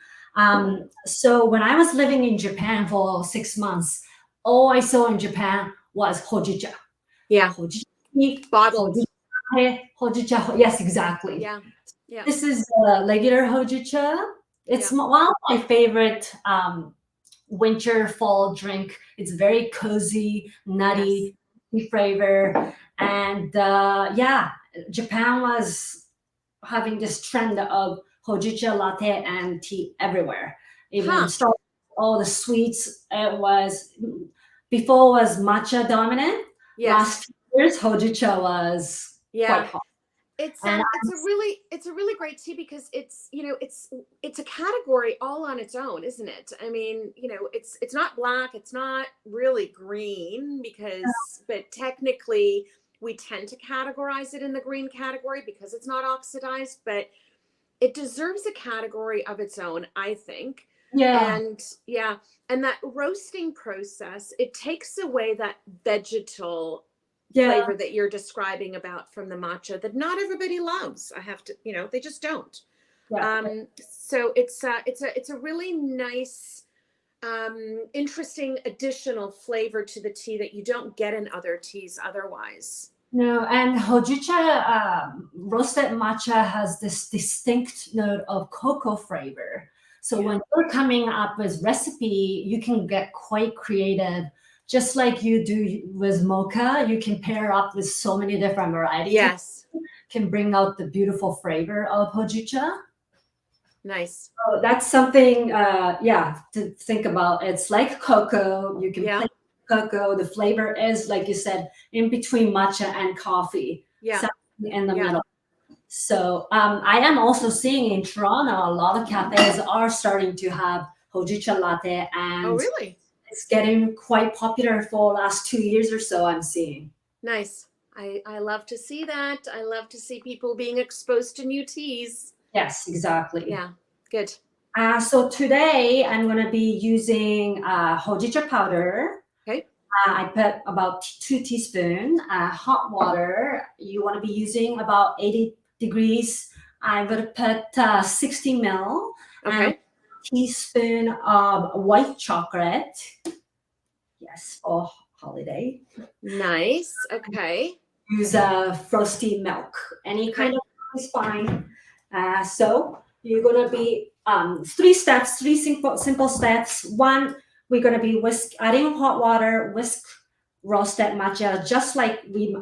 So when I was living in Japan for 6 months, all I saw in Japan was hojicha. Yeah. Hojicha, bottles. Hojicha. Yes, exactly. Yeah. Yeah. This is regular hojicha. It's one of my favorite winter fall drink. It's very cozy, nutty flavor. And Japan was having this trend of hojicha latte and tea everywhere. Even started all the sweets. Before was matcha dominant. Yes. Last 2 years, hojicha was quite hot. It's And it's a really great tea because it's, you know, it's a category all on its own, isn't it? I mean, you know, it's not black, it's not really green because, but technically we tend to categorize it in the green category because it's not oxidized, but it deserves a category of its own, I think. yeah, And yeah, and that roasting process, it takes away that vegetal yeah, flavor that you're describing about from the matcha that not everybody loves. I have to, you know, they just don't. yeah. So it's a really nice, interesting additional flavor to the tea that you don't get in other teas otherwise. No, and hojicha roasted matcha has this distinct note of cocoa flavor. So Yeah. when you're coming up with recipe, you can get quite creative. Just like you do with mocha, you can pair up with so many different varieties. Yes. Can bring out the beautiful flavor of hojicha. Nice. So that's something, yeah, to think about. It's like cocoa. You can Yeah. play cocoa. The flavor is, like you said, in between matcha and coffee. Yeah. Something in the Yeah. middle. So I am also seeing in Toronto, a lot of cafes are starting to have hojicha latte, and Oh, really? it's getting quite popular for the last 2 years or so, I'm seeing. Nice. I love to see that. I love to see people being exposed to new teas. Yes, exactly. Yeah. Good. So today I'm going to be using hojicha powder. Okay. I put about 2 teaspoons. Hot water, you want to be using about 80 degrees. I'm going to put 60 ml. Okay. And a teaspoon of white chocolate. Yes, for holiday. Nice. Okay. Use frosty milk. Any kind of milk is fine. So you're going to be 3 steps, 3 simple steps. One, we're going to be adding hot water, whisk roasted matcha, just like we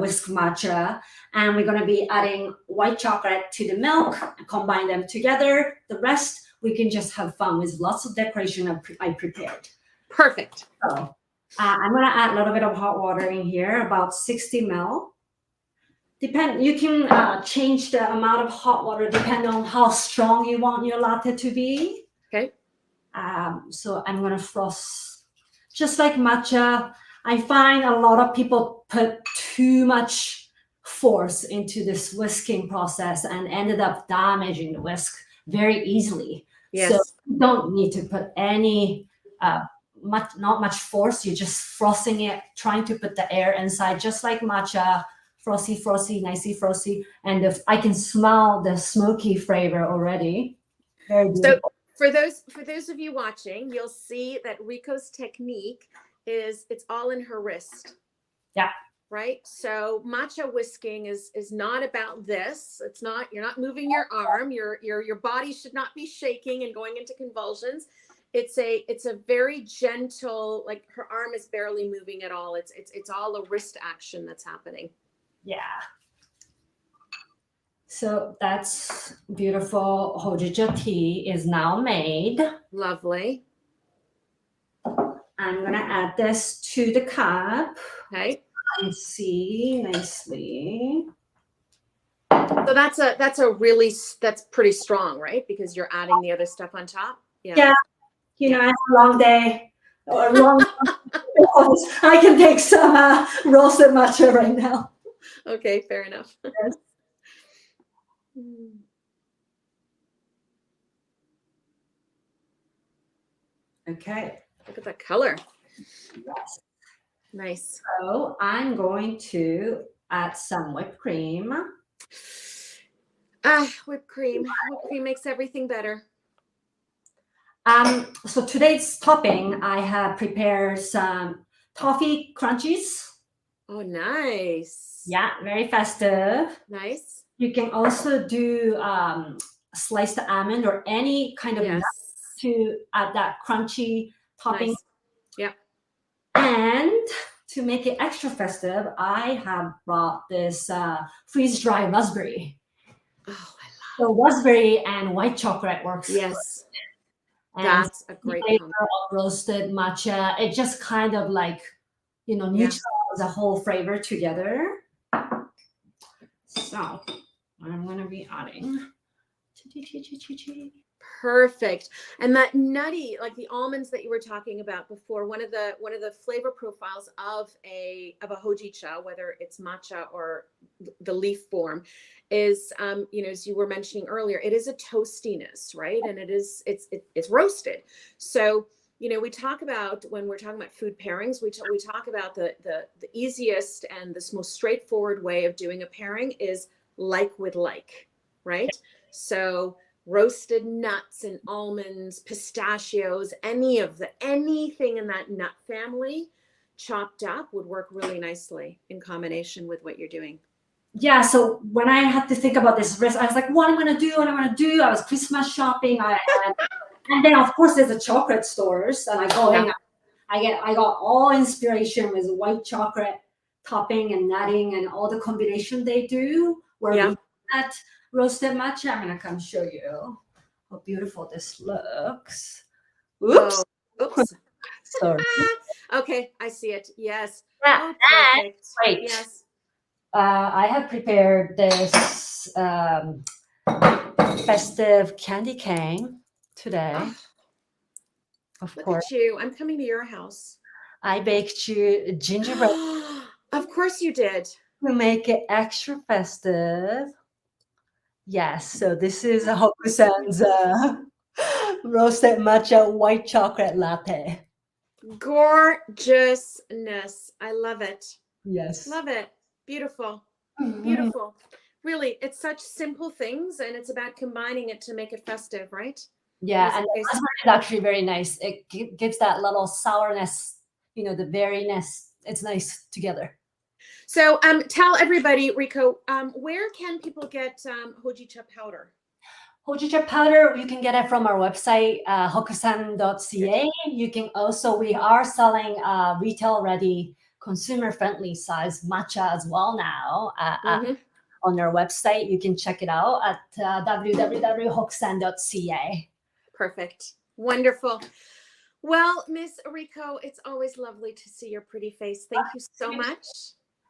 whisk matcha. And we're going to be adding white chocolate to the milk and combine them together. The rest, we can just have fun with lots of decoration I prepared. Perfect. So I'm going to add a little bit of hot water in here, about 60 ml. You can change the amount of hot water depending on how strong you want your latte to be. Okay. So I'm going to frost. Just like matcha, I find a lot of people put too much force into this whisking process and ended up damaging the whisk very easily. Yes. So you don't need to put any not much force. You're just frosting it, trying to put the air inside, just like matcha. Frosty, nicey frosty, and I can smell the smoky flavor already. Very beautiful. So for those of you watching, you'll see that Rikko's technique is it's all in her wrist. Yeah. Right. So matcha whisking is not about this. It's not. You're not moving your arm. Your body should not be shaking and going into convulsions. It's a very gentle. Like her arm is barely moving at all. It's all a wrist action that's happening. Yeah. So that's beautiful. Hojicha tea is now made. Lovely. I'm gonna add this to the cup. Okay. And see nicely. So that's pretty strong, right? Because you're adding the other stuff on top. Yeah. Yeah. You know, I have a long day. Or a long I can take some roasted matcha right now. Okay, fair enough. Yes. Okay. Look at that color. Yes. Nice. So I'm going to add some whipped cream. Whipped cream. Whipped cream makes everything better. So today's topping, I have prepared some toffee crunchies. Oh, nice. Yeah, very festive. Nice. You can also do sliced almond or any kind of nut to add that crunchy topping. Nice. Yeah. And to make it extra festive, I have brought this freeze-dried raspberry. Oh, I love it. So raspberry and white chocolate works. Yes. And that's a great flavor of roasted matcha. It just kind of like, neutralizes the whole flavor together. So I'm going to be adding. Perfect. And that nutty, like the almonds that you were talking about before, one of the flavor profiles of a hojicha, whether it's matcha or the leaf form, is as you were mentioning earlier, it is a toastiness, right? And it's roasted. So we talk about, when we're talking about food pairings, we talk about the easiest and the most straightforward way of doing a pairing is like with like, right? So roasted nuts and almonds, pistachios, anything in that nut family chopped up would work really nicely in combination with what you're doing. Yeah, so when I had to think about this recipe, I was like, what am I going to do? I was Christmas shopping. And then, of course, there's the chocolate stores. And I go in, I got all inspiration with white chocolate topping and nutting and all the combination they do. Where we add roasted matcha. I'm going to come show you how beautiful this looks. Oops. Oh, oops. Sorry. Okay, I see it. Yes. Yeah, perfect. Great. Yes. I have prepared this festive candy cane today. Oh, of look course. at you. I'm coming to your house. I baked you gingerbread Of course you did. to make it extra festive. Yes, so this is a Hokusan's roasted matcha white chocolate latte. Gorgeousness. I love it. Yes. Love it. Beautiful. Beautiful. Really, it's such simple things, and it's about combining it to make it festive, right? Yeah, and the raspberry is actually very nice. It gives that little sourness, the berryness. It's nice together. So tell everybody, Rikko, where can people get hojicha powder? Hojicha powder, you can get it from our website, hokusan.ca. You can also, we are selling retail ready, consumer friendly size matcha as well now on our website. You can check it out at www.hokusan.ca. Perfect. Wonderful. Well, Miss Rikko, it's always lovely to see your pretty face. Thank you so much.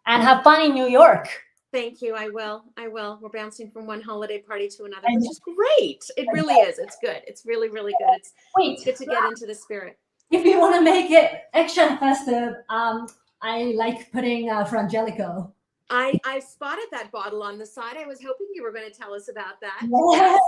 And have fun in New York. Thank you. I will. We're bouncing from one holiday party to another, which is great. It really is. It's good. It's really, really good. It's good to get into the spirit. If you want to make it extra festive, I like putting Frangelico. I spotted that bottle on the side. I was hoping you were going to tell us about that. Yes.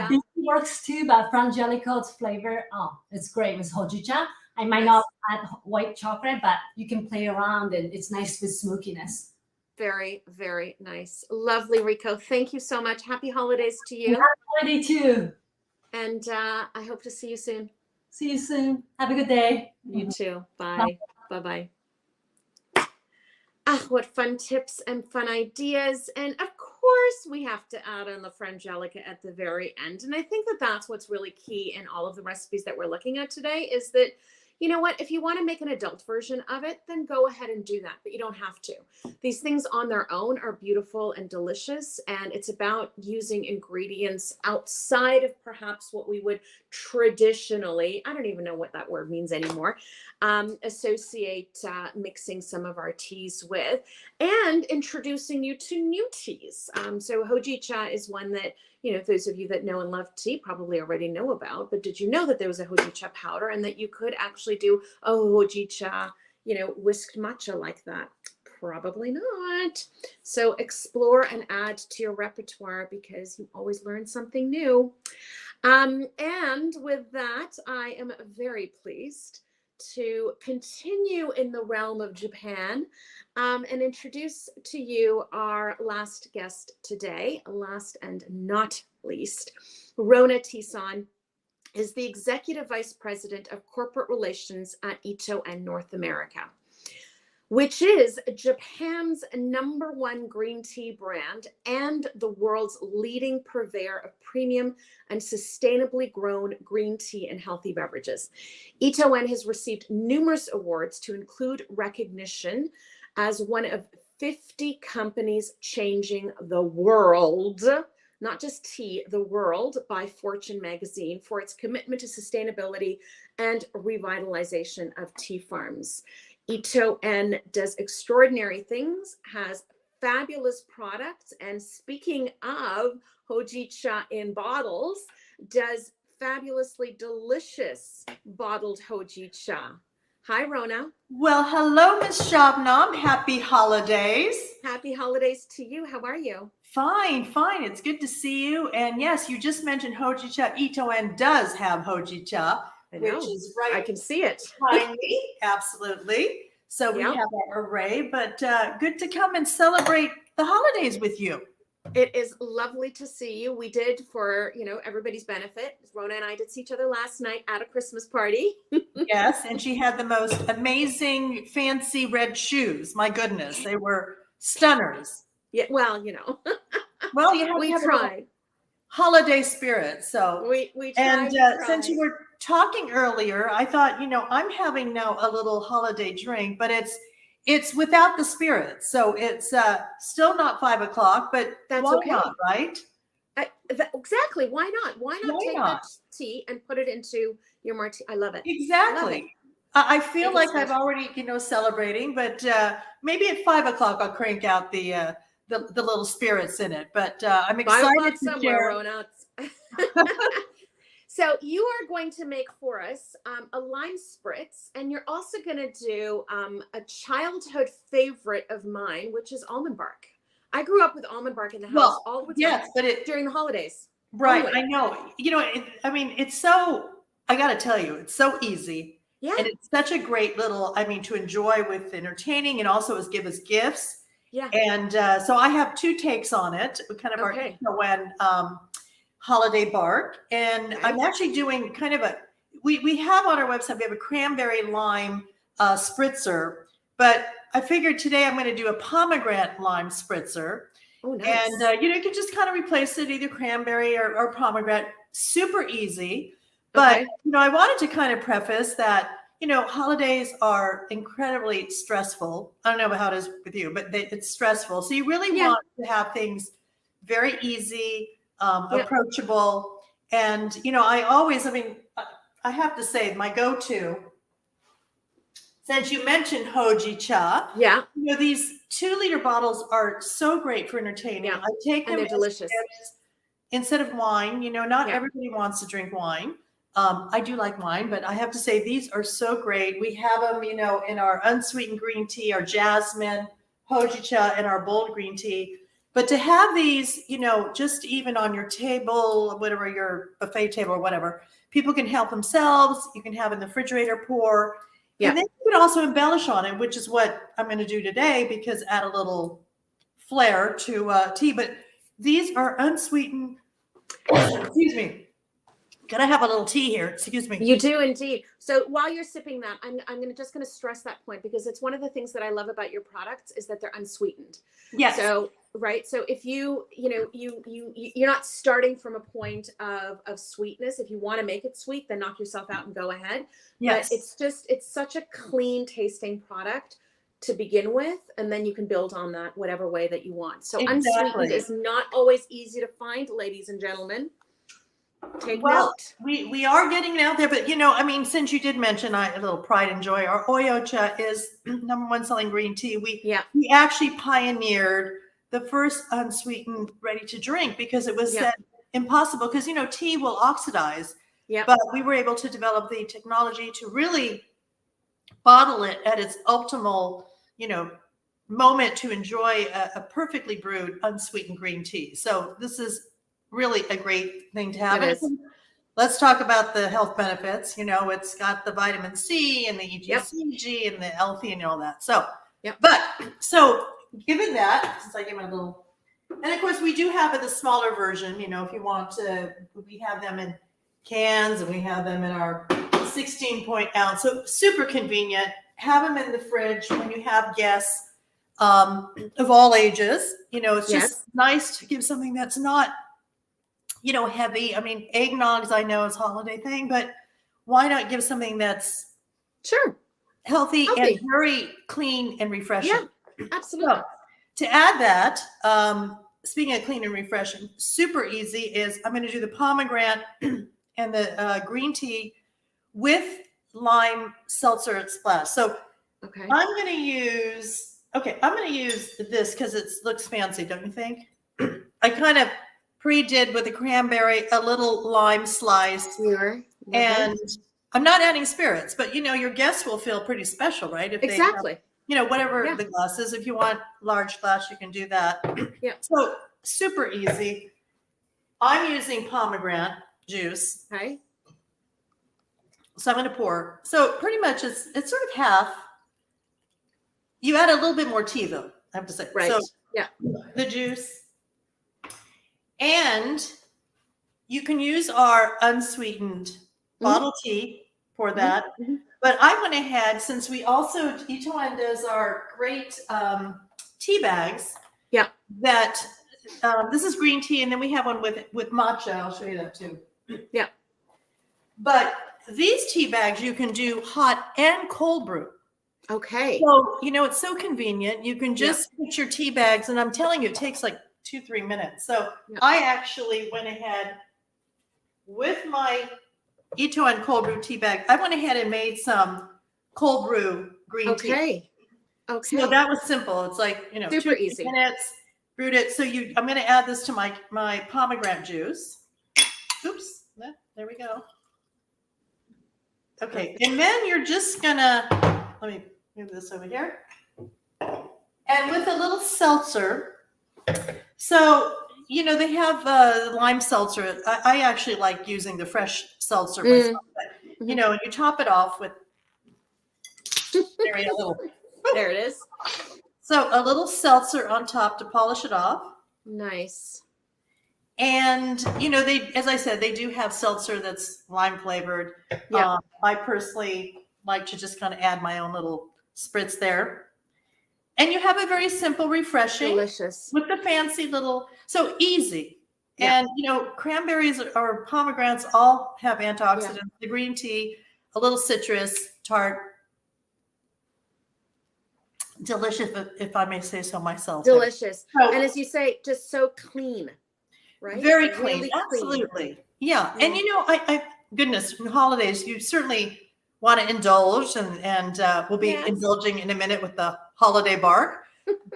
This works too, but Frangelico's flavor, it's great with hojicha. I might not add white chocolate, but you can play around and it's nice with smokiness. Very, very nice. Lovely, Rikko. Thank you so much. Happy holidays to you. Happy holiday too. And I hope to see you soon. See you soon. Have a good day. You too. Bye. Bye-bye. What fun tips and fun ideas. And of course, we have to add in the frangelica at the very end. And I think that that's what's really key in all of the recipes that we're looking at today is that, you know what, if you want to make an adult version of it, then go ahead and do that, but you don't have to. These things on their own are beautiful and delicious, and it's about using ingredients outside of perhaps what we would traditionally, I don't even know what that word means anymore, associate mixing some of our teas with, and introducing you to new teas. So hojicha is one that, those of you that know and love tea probably already know about, but did you know that there was a hojicha powder and that you could actually do a hojicha, whisked matcha like that? Probably not. So explore and add to your repertoire because you always learn something new. And with that, I am very pleased to continue in the realm of Japan and introduce to you our last guest today, last and not least. Rona Tison is the Executive Vice President of Corporate Relations at Ito and North America, which is Japan's #1 green tea brand and the world's leading purveyor of premium and sustainably grown green tea and healthy beverages. Ito-En has received numerous awards to include recognition as one of 50 companies changing the world, not just tea, the world, by Fortune magazine for its commitment to sustainability and revitalization of tea farms. Ito-En does extraordinary things, has fabulous products. And speaking of hojicha in bottles, does fabulously delicious bottled hojicha. Hi, Rona. Well, hello, Miss Shabnam. Happy holidays. Happy holidays to you. How are you? Fine, fine. It's good to see you. And yes, you just mentioned hojicha. Itoen does have hojicha, which is right. I can see it. Behind me. Absolutely. So we have our array, but good to come and celebrate the holidays with you. It is lovely to see you. We did, for everybody's benefit, Rona and I did see each other last night at a Christmas party. Yes, and she had the most amazing, fancy red shoes. My goodness, they were stunners. Yeah, well, Well, you have we to have tried. Holiday spirit. So we tried. And since you were talking earlier, I thought, I'm having now a little holiday drink, but it's without the spirit. So it's still not 5 o'clock, but that's why okay. not, right? Exactly. Why not? Why take not? that tea and put it into your martini? I love it. Exactly. I feel like I'm already, celebrating, but maybe at 5 o'clock I'll crank out the little spirits in it. But I'm excited to share. Rona. So you are going to make for us a lime spritz, and you're also going to do a childhood favorite of mine, which is almond bark. I grew up with almond bark in the house all the time. Yes, but during the holidays. Right, I know. It's so. I got to tell you, it's so easy. Yeah, and it's such a great little. to enjoy with entertaining, and also give us gifts. Yeah, and so I have two takes on it. Kind of our holiday bark, and I'm actually doing kind of we have on our website, we have a cranberry lime spritzer, but I figured today I'm going to do a pomegranate lime spritzer. Oh, nice. And you can just kind of replace it, either cranberry or pomegranate. Super easy. But I wanted to kind of preface that holidays are incredibly stressful. I don't know how it is with you, but it's stressful. So you really want to have things very easy, approachable. And, I always, I have to say my go-to, since you mentioned hojicha, these 2-liter bottles are so great for entertaining. Yeah. I take them and they're delicious instead of wine. Not everybody wants to drink wine. I do like wine, but I have to say these are so great. We have them, in our unsweetened green tea, our jasmine, hojicha, and our bold green tea. But to have these, just even on your table, whatever, your buffet table or whatever, people can help themselves. You can have in the refrigerator, pour. And then you can also embellish on it, which is what I'm going to do today, because add a little flair to tea. But these are unsweetened. Excuse me. Gotta have a little tea here. Excuse me. You do indeed. So while you're sipping that, I'm just going to stress that point, because it's one of the things that I love about your products is that they're unsweetened. Yes. So so if you're not starting from a point of sweetness. If you want to make it sweet, then knock yourself out and go ahead. Yes. But it's such a clean tasting product to begin with, and then you can build on that whatever way that you want. So unsweetened is not always easy to find, ladies and gentlemen. Take note. We are getting it out there, but since you did mention a little pride and joy, our Oyocha is #1 selling green tea. We actually pioneered the first unsweetened ready to drink, because it was said impossible, because tea will oxidize. Yeah. But we were able to develop the technology to really bottle it at its optimal, moment to enjoy a perfectly brewed unsweetened green tea. So this is really a great thing to have. Let's talk about the health benefits. It's got the vitamin C and the EGCG and the L-theanine and all that. So, so given that, since I gave my little, and of course we do have the smaller version, if you want to, we have them in cans and we have them in our 16 ounce. So super convenient. Have them in the fridge when you have guests of all ages. It's just nice to give something that's not, heavy. Eggnogs, I know is a holiday thing, but why not give something that's healthy. And very clean and refreshing? Yeah, absolutely. So, to add that, speaking of clean and refreshing, super easy is I'm going to do the pomegranate and the green tea with lime seltzer splash. So I'm going to use Okay, I'm going to use this because it looks fancy, don't you think? I kind of pre-did with the cranberry a little lime slice. Sure. And I'm not adding spirits, but your guests will feel pretty special, right? If Exactly. they have, whatever the glass is. If you want large glass, you can do that. Yeah. So super easy. I'm using pomegranate juice. Okay. So I'm going to pour. So pretty much it's sort of half. You add a little bit more tea though, I have to say. Right. So yeah. The juice. And you can use our unsweetened bottle tea for that. Mm-hmm. But I went ahead, since we also, Itoan does our great tea bags. Yeah. That this is green tea, and then we have one with matcha. I'll show you that too. Yeah. But these tea bags you can do hot and cold brew. Okay. So, it's so convenient. You can just put your tea bags, and I'm telling you, it takes like 2-3 minutes. So I actually went ahead with my Itoan cold brew tea bag. I went ahead and made some cold brew green tea. Okay. So that was simple. It's like, super easy. Minutes, brewed it. So I'm going to add this to my pomegranate juice. Oops. There we go. Okay. And then you're just going to, let me move this over here. And with a little seltzer. So, they have lime seltzer. I actually like using the fresh seltzer myself. But, and you top it off with there it is. So a little seltzer on top to polish it off. Nice. And, they, as I said, they do have seltzer that's lime flavored. Yeah. I personally like to just kind of add my own little spritz there. And you have a very simple, refreshing, delicious, with the fancy little, so easy. Yeah. And, cranberries or pomegranates all have antioxidants. Yeah. The green tea, a little citrus, tart. Delicious, if I may say so myself. Delicious. So, and as you say, just so clean, right? Very clean. Really absolutely. Clean. Yeah. And, I goodness, in holidays, you certainly want to indulge, and we'll be indulging in a minute with the holiday bark.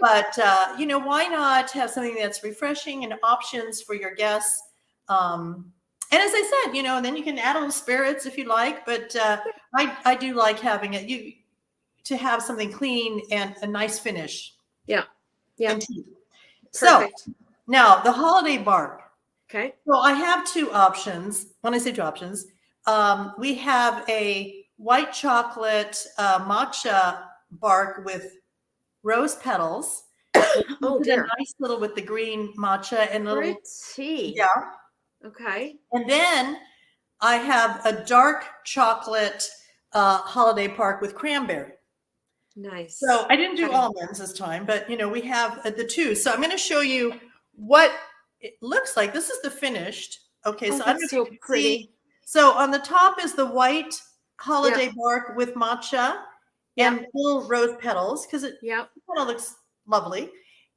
But, why not have something that's refreshing and options for your guests? And as I said, then you can add a little spirits if you like. But I do like having it to have something clean and a nice finish. Yeah. Yeah. So now the holiday bark. Okay. So I have two options. When I say two options, we have a white chocolate matcha bark with rose petals. Oh, dear. Nice little with the green matcha and little tea. Yeah. Okay. And then I have a dark chocolate holiday bark with cranberry. Nice. So I didn't do almonds this time, but we have the two. So I'm going to show you what it looks like. This is the finished. Okay, so I'm so pretty. So on the top is the white holiday bark with matcha and little rose petals because it kind of looks lovely.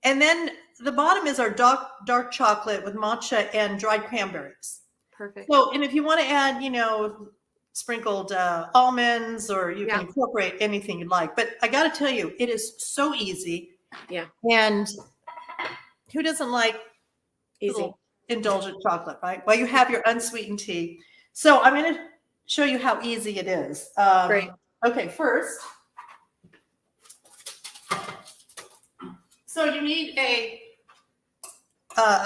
And then the bottom is our dark chocolate with matcha and dried cranberries. Perfect. So, and if you want to add, sprinkled almonds, or you can incorporate anything you'd like. But I got to tell you, it is so easy. Yeah. And who doesn't like indulgent chocolate, right? Well, you have your unsweetened tea. So I'm going to show you how easy it is. Great. Okay, first. So you need a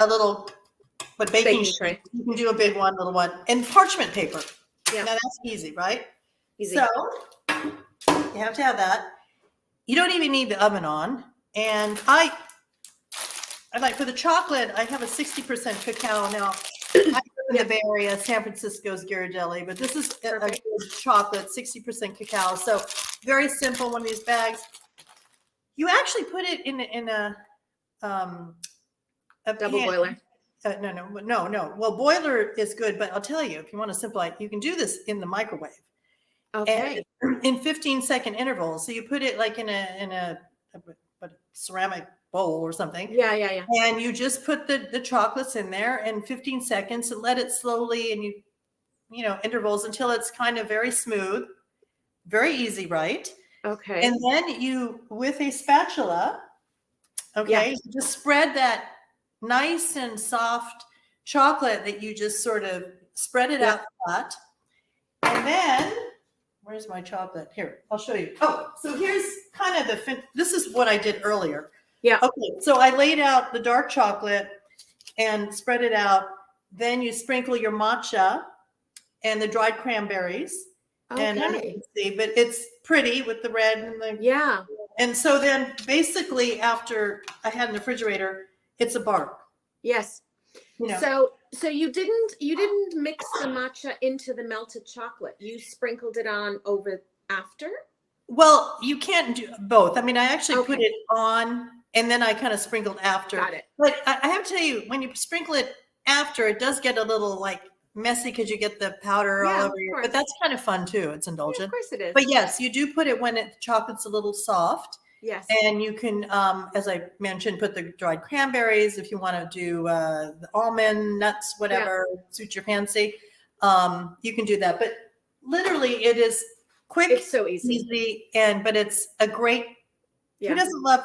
little baking tray. You can do a big one, little one, and parchment paper. Yeah. Now that's easy, right? Easy. So you have to have that. You don't even need the oven on. And I like, for the chocolate, I have a 60% cacao. Now, I live in the Bay Area, San Francisco's Ghirardelli, but this is a good chocolate, 60% cacao. So very simple, one of these bags. You actually put it in a double boiler. No. Well, boiler is good, but I'll tell you, if you want to simplify it, you can do this in the microwave. Okay. And in 15-second intervals. So you put it like in a ceramic bowl or something. Yeah. And you just put the chocolates in there in 15 seconds and let it slowly, and intervals until it's kind of very smooth, very easy, right? Okay. And then you, with a spatula, okay, you just spread that nice and soft chocolate that you just sort of spread it out flat. And then, where's my chocolate? Here, I'll show you. Oh, so here's kind of this is what I did earlier. Yeah. Okay, so I laid out the dark chocolate and spread it out. Then you sprinkle your matcha and the dried cranberries. Okay. And you can see, but it's pretty with the red and the And so then basically after I had in the refrigerator, it's a bark. Yes. You know. So you didn't mix the matcha into the melted chocolate. You sprinkled it on over after? Well, you can't do both. I mean, I actually put it on and then I kind of sprinkled after. Got it. But I have to tell you, when you sprinkle it after, it does get a little like messy because you get the powder all over you. But that's kind of fun too. It's indulgent. Yeah, of course it is. But yes, you do put it when the chocolate's a little soft. Yes. And you can, as I mentioned, put the dried cranberries if you want to do the almond nuts, whatever suits your fancy. You can do that. But literally, it is quick. It's so easy. But it's a great. Who doesn't love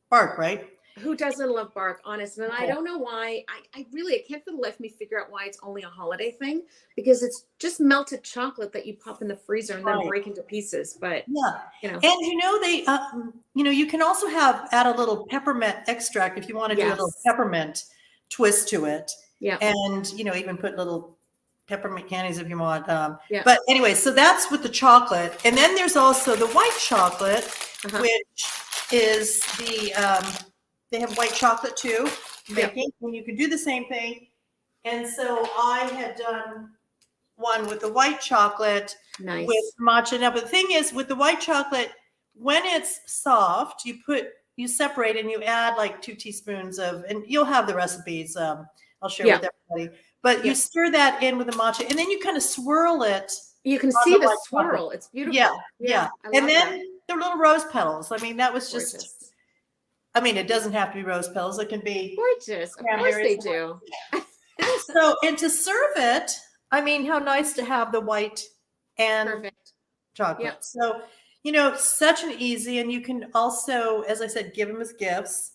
bark, right? Who doesn't love bark, honest? And I don't know why. I can't for the life of me figure out why it's only a holiday thing, because it's just melted chocolate that you pop in the freezer and then break into pieces. But you know, and they, you can also add a little peppermint extract if you want to do a little peppermint twist to it. Yeah, and even put little peppermint candies if you want. But anyway, so that's with the chocolate, and then there's also the white chocolate, which is the they have white chocolate too, baking, and you can do the same thing. And so I had done one with the white chocolate with matcha. Now, but the thing is, with the white chocolate, when it's soft, you separate and you add like 2 teaspoons of, and you'll have the recipes. I'll share with everybody. But you stir that in with the matcha, and then you kind of swirl it. You can see the swirl. Chocolate. It's beautiful. Yeah. And then the little rose petals. I mean, that was just. Gorgeous. I mean, it doesn't have to be rose petals. It can be gorgeous. Of course they do. So, and to serve it, I mean, how nice to have the white and chocolate. Yep. So, such an easy, and you can also, as I said, give them as gifts.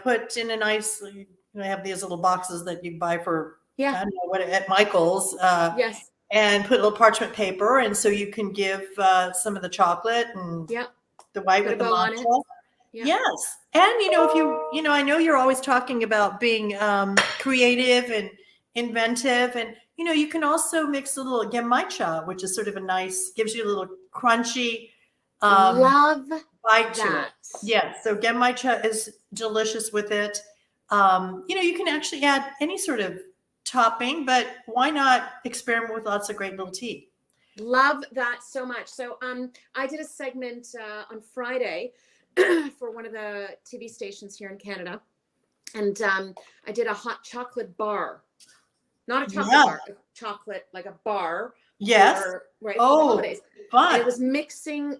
Put in a nice. I have these little boxes that you buy for I don't know what at Michael's. And put a little parchment paper, and so you can give some of the chocolate and the white with the matcha. Yes. And, if you, I know you're always talking about being creative and inventive. And, you can also mix a little genmaicha, which is sort of gives you a little crunchy love bite to it. Yeah. So genmaicha is delicious with it. You can actually add any sort of topping, but why not experiment with lots of great little tea? Love that so much. So I did a segment on Friday for one of the TV stations here in Canada. And I did a hot chocolate bar. Not a chocolate bar, a chocolate, like a bar. Yes. For the holidays. Fun. And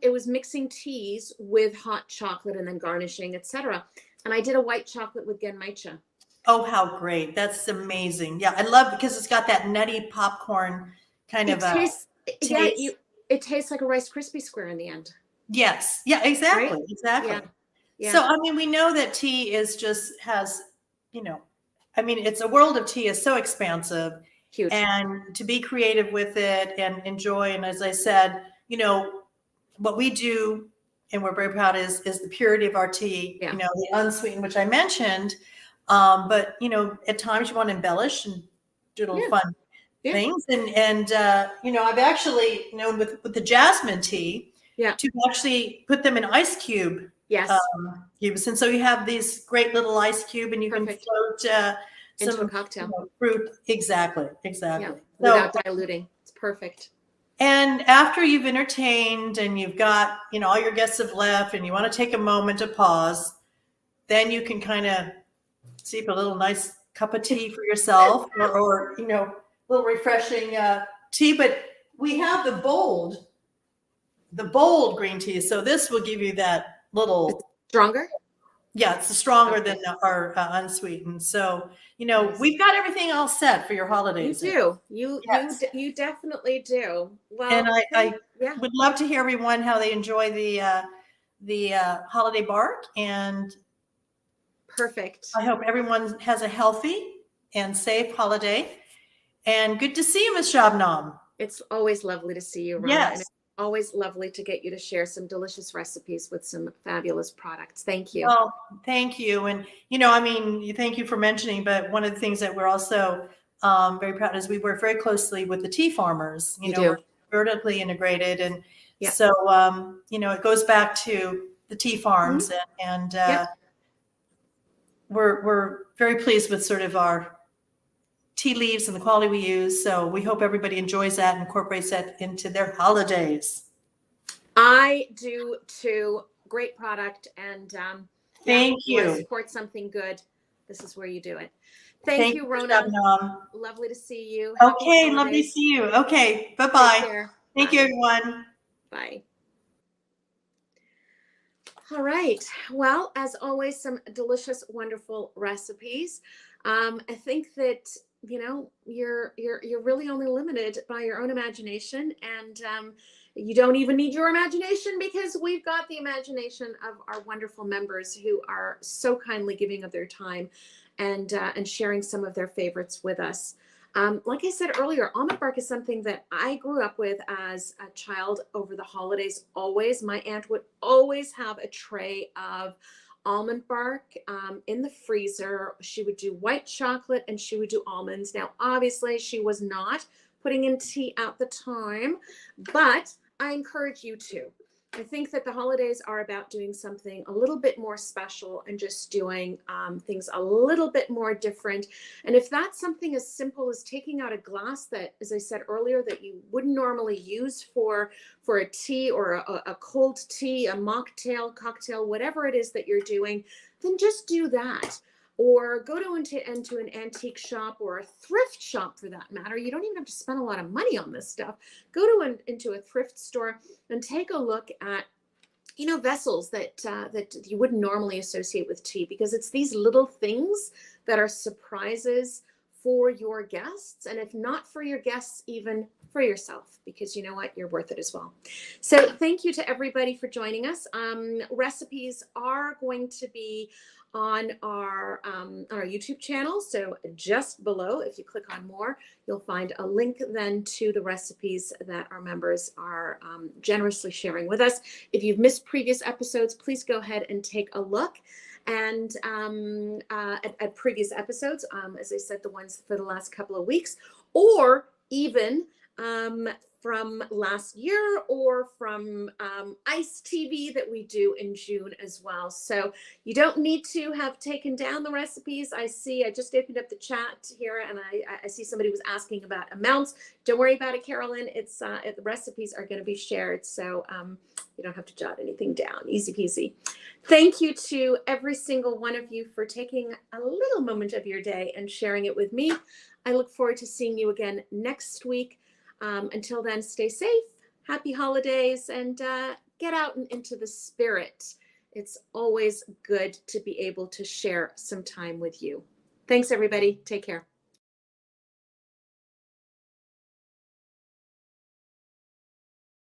it was mixing teas with hot chocolate and then garnishing, etc. And I did a white chocolate with genmaicha. Oh, how great. That's amazing. Yeah, I love because it's got that nutty popcorn kind of taste. It tastes like a Rice Krispie square in the end. Yes. Yeah, exactly. Right? Exactly. Yeah. So, I mean, we know that tea has, it's a world of tea is so expansive. Huge. And to be creative with it and enjoy. And as I said, what we do and we're very proud is the purity of our tea, the unsweetened, which I mentioned. But, at times you want to embellish and do little fun things. And I've actually known with the jasmine tea, to actually put them in ice cubes. And so you have these great little ice cube, and you can float into a cocktail fruit. Exactly. Yeah, without diluting. It's perfect. And after you've entertained and you've got, all your guests have left, and you want to take a moment to pause, then you can kind of sip a little nice cup of tea for yourself, or a little refreshing tea. But we have the bold green tea. So this will give you that little stronger. Yeah, it's stronger than our unsweetened. So, Nice. we've got everything all set for your holidays. You do. Yes. You definitely do. Well, And I yeah. would love to hear everyone how they enjoy the holiday bark, and Perfect. I hope everyone has a healthy and safe holiday. And good to see you, Ms. Shabnam. It's always lovely to see you, Rona. Yes. And it's always lovely to get you to share some delicious recipes with some fabulous products. Thank you. Well, thank you. And, thank you for mentioning, but one of the things that we're also very proud is we work very closely with the tea farmers. We're vertically integrated. And so, it goes back to the tea farms, and we're very pleased with sort of our tea leaves and the quality we use. So we hope everybody enjoys that and incorporates that into their holidays. I do too. Great product. And thank you. Want to support something good. This is where you do it. Thank you, Rona. Lovely to see you. Okay, lovely to see you. Okay, bye-bye. Thank you, everyone. Bye. All right. Well, as always, some delicious, wonderful recipes. I think that you're really only limited by your own imagination, and you don't even need your imagination, because we've got the imagination of our wonderful members who are so kindly giving of their time and sharing some of their favorites with us. Like I said earlier, almond bark is something that I grew up with as a child over the holidays. Always, my aunt would always have a tray of almond bark in the freezer. She would do white chocolate and she would do almonds. Now, obviously, she was not putting in tea at the time, but I encourage you to. I think that the holidays are about doing something a little bit more special and just doing things a little bit more different. And if that's something as simple as taking out a glass that, as I said earlier, that you wouldn't normally use for a tea or a cold tea, a mocktail, cocktail, whatever it is that you're doing, then just do that. Or go into an antique shop or a thrift shop for that matter. You don't even have to spend a lot of money on this stuff. Go into a thrift store and take a look at, vessels that you wouldn't normally associate with tea, because it's these little things that are surprises for your guests. And if not for your guests, even for yourself, because you know what, you're worth it as well. So thank you to everybody for joining us. Recipes are going to be on our YouTube channel. So just below, if you click on more, you'll find a link then to the recipes that our members are generously sharing with us. If you've missed previous episodes, please go ahead and take a look. And at previous episodes, as I said, the ones for the last couple of weeks, or even from last year, or from ICE TV that we do in June as well. So you don't need to have taken down the recipes. I just opened up the chat here, and I see somebody was asking about amounts. Don't worry about it, Carolyn. The recipes are going to be shared, so you don't have to jot anything down. Easy peasy. Thank you to every single one of you for taking a little moment of your day and sharing it with me. I look forward to seeing you again next week. Until then, stay safe, happy holidays, and get out and into the spirit. It's always good to be able to share some time with you. Thanks, everybody. Take care.